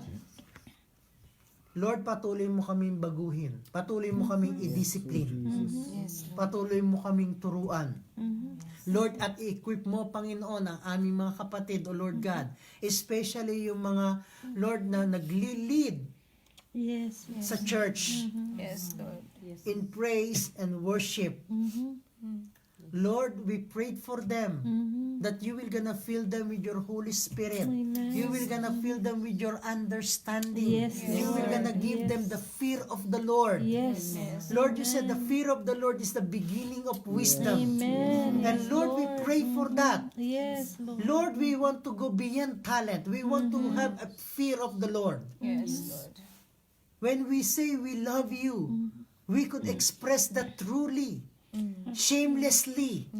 Lord, patuloy mo kaming baguhin. Patuloy mo kaming i-discipline. Yes, Patuloy mo kaming turuan. Lord, at i-equip mo, Panginoon, ang aming mga kapatid, O Lord God. Especially yung mga, Lord, na nagli-lead Yes. sa church Yes, Lord. in praise and worship. Lord, we prayed for them that you will gonna fill them with your Holy Spirit. You will gonna fill them with your understanding. Yes, You will gonna give them the fear of the Lord. Yes. Lord, you said the fear of the Lord is the beginning of wisdom. Amen. And Lord, we pray for that. Yes, Lord. Lord, we want to go beyond talent. We want to have a fear of the Lord. Yes, Lord. When we say we love you, we could express that truly, shamelessly,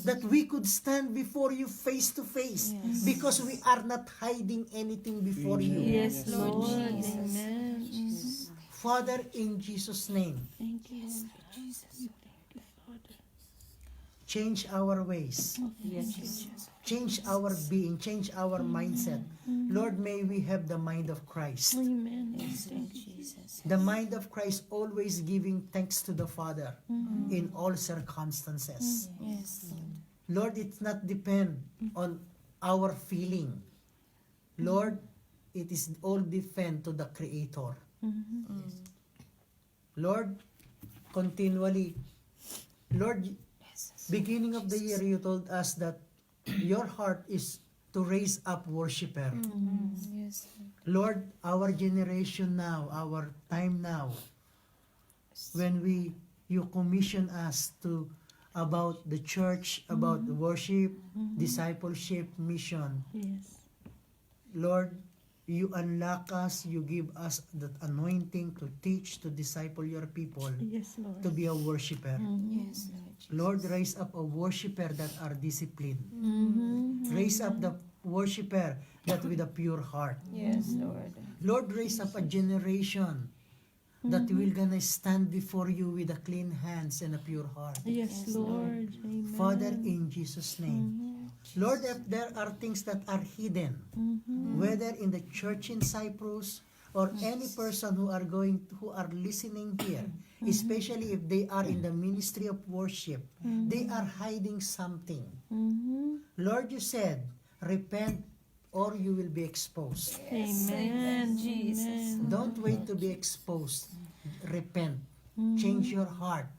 that we could stand before you face to face because we are not hiding anything before you. Yes, Lord. Amen. Father, in Jesus' name, Thank you. change our ways, change our being, change our mindset. Lord, may we have the mind of Christ. The mind of Christ, always giving thanks to the Father in all circumstances. Yes. Lord, it's not depend on our feeling. Lord, it is all depend to the Creator. Lord, continually, Lord, beginning of the year, you told us that your heart is to raise up worshiper. Yes. Lord, our generation now, our time now, when you commission us to about the church, about the worship, discipleship, mission. Yes. Lord, you unlock us, you give us that anointing to teach, to disciple your people, Yes, Lord. to be a worshiper. Yes, Lord, raise up a worshiper that are disciplined. Raise up the worshiper that with a pure heart. Yes, Lord. Lord, raise up a generation that will gonna stand before you with a clean hands and a pure heart. Yes, Lord. Amen. Father, in Jesus' name. Lord, if there are things that are hidden, whether in the church in Cyprus or any person who are listening here, especially if they are in the ministry of worship, they are hiding something. Lord, you said, repent or you will be exposed. Amen. Jesus. Don't wait to be exposed. Repent. Change your heart.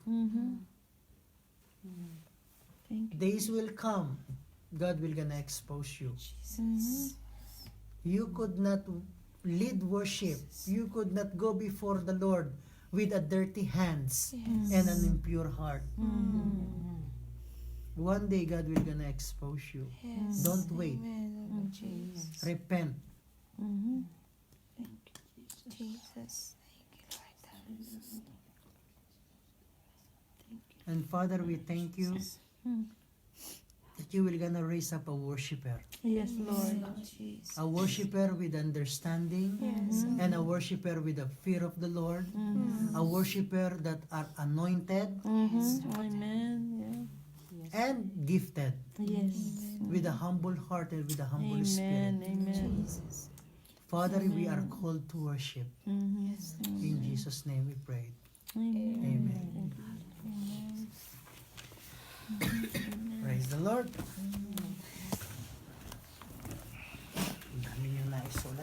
Thank you. Days will come. God will gonna expose you. You could not lead worship. You could not go before the Lord with a dirty hands and an impure heart. One day God will gonna expose you. Yes. Don't wait. Amen, Lord Jesus. Repent. Jesus. Thank you, Lord. And Father, we thank you that you will gonna raise up a worshiper. Yes, Lord. Jesus. A worshiper with understanding and a worshiper with the fear of the Lord. A worshiper that are anointed Amen. and gifted Yes. with a humble heart and with a humble Amen. spirit. Amen. Father, we are called to worship. In Jesus' name we pray. Amen. Praise the Lord. Ang dami niyong naisulat.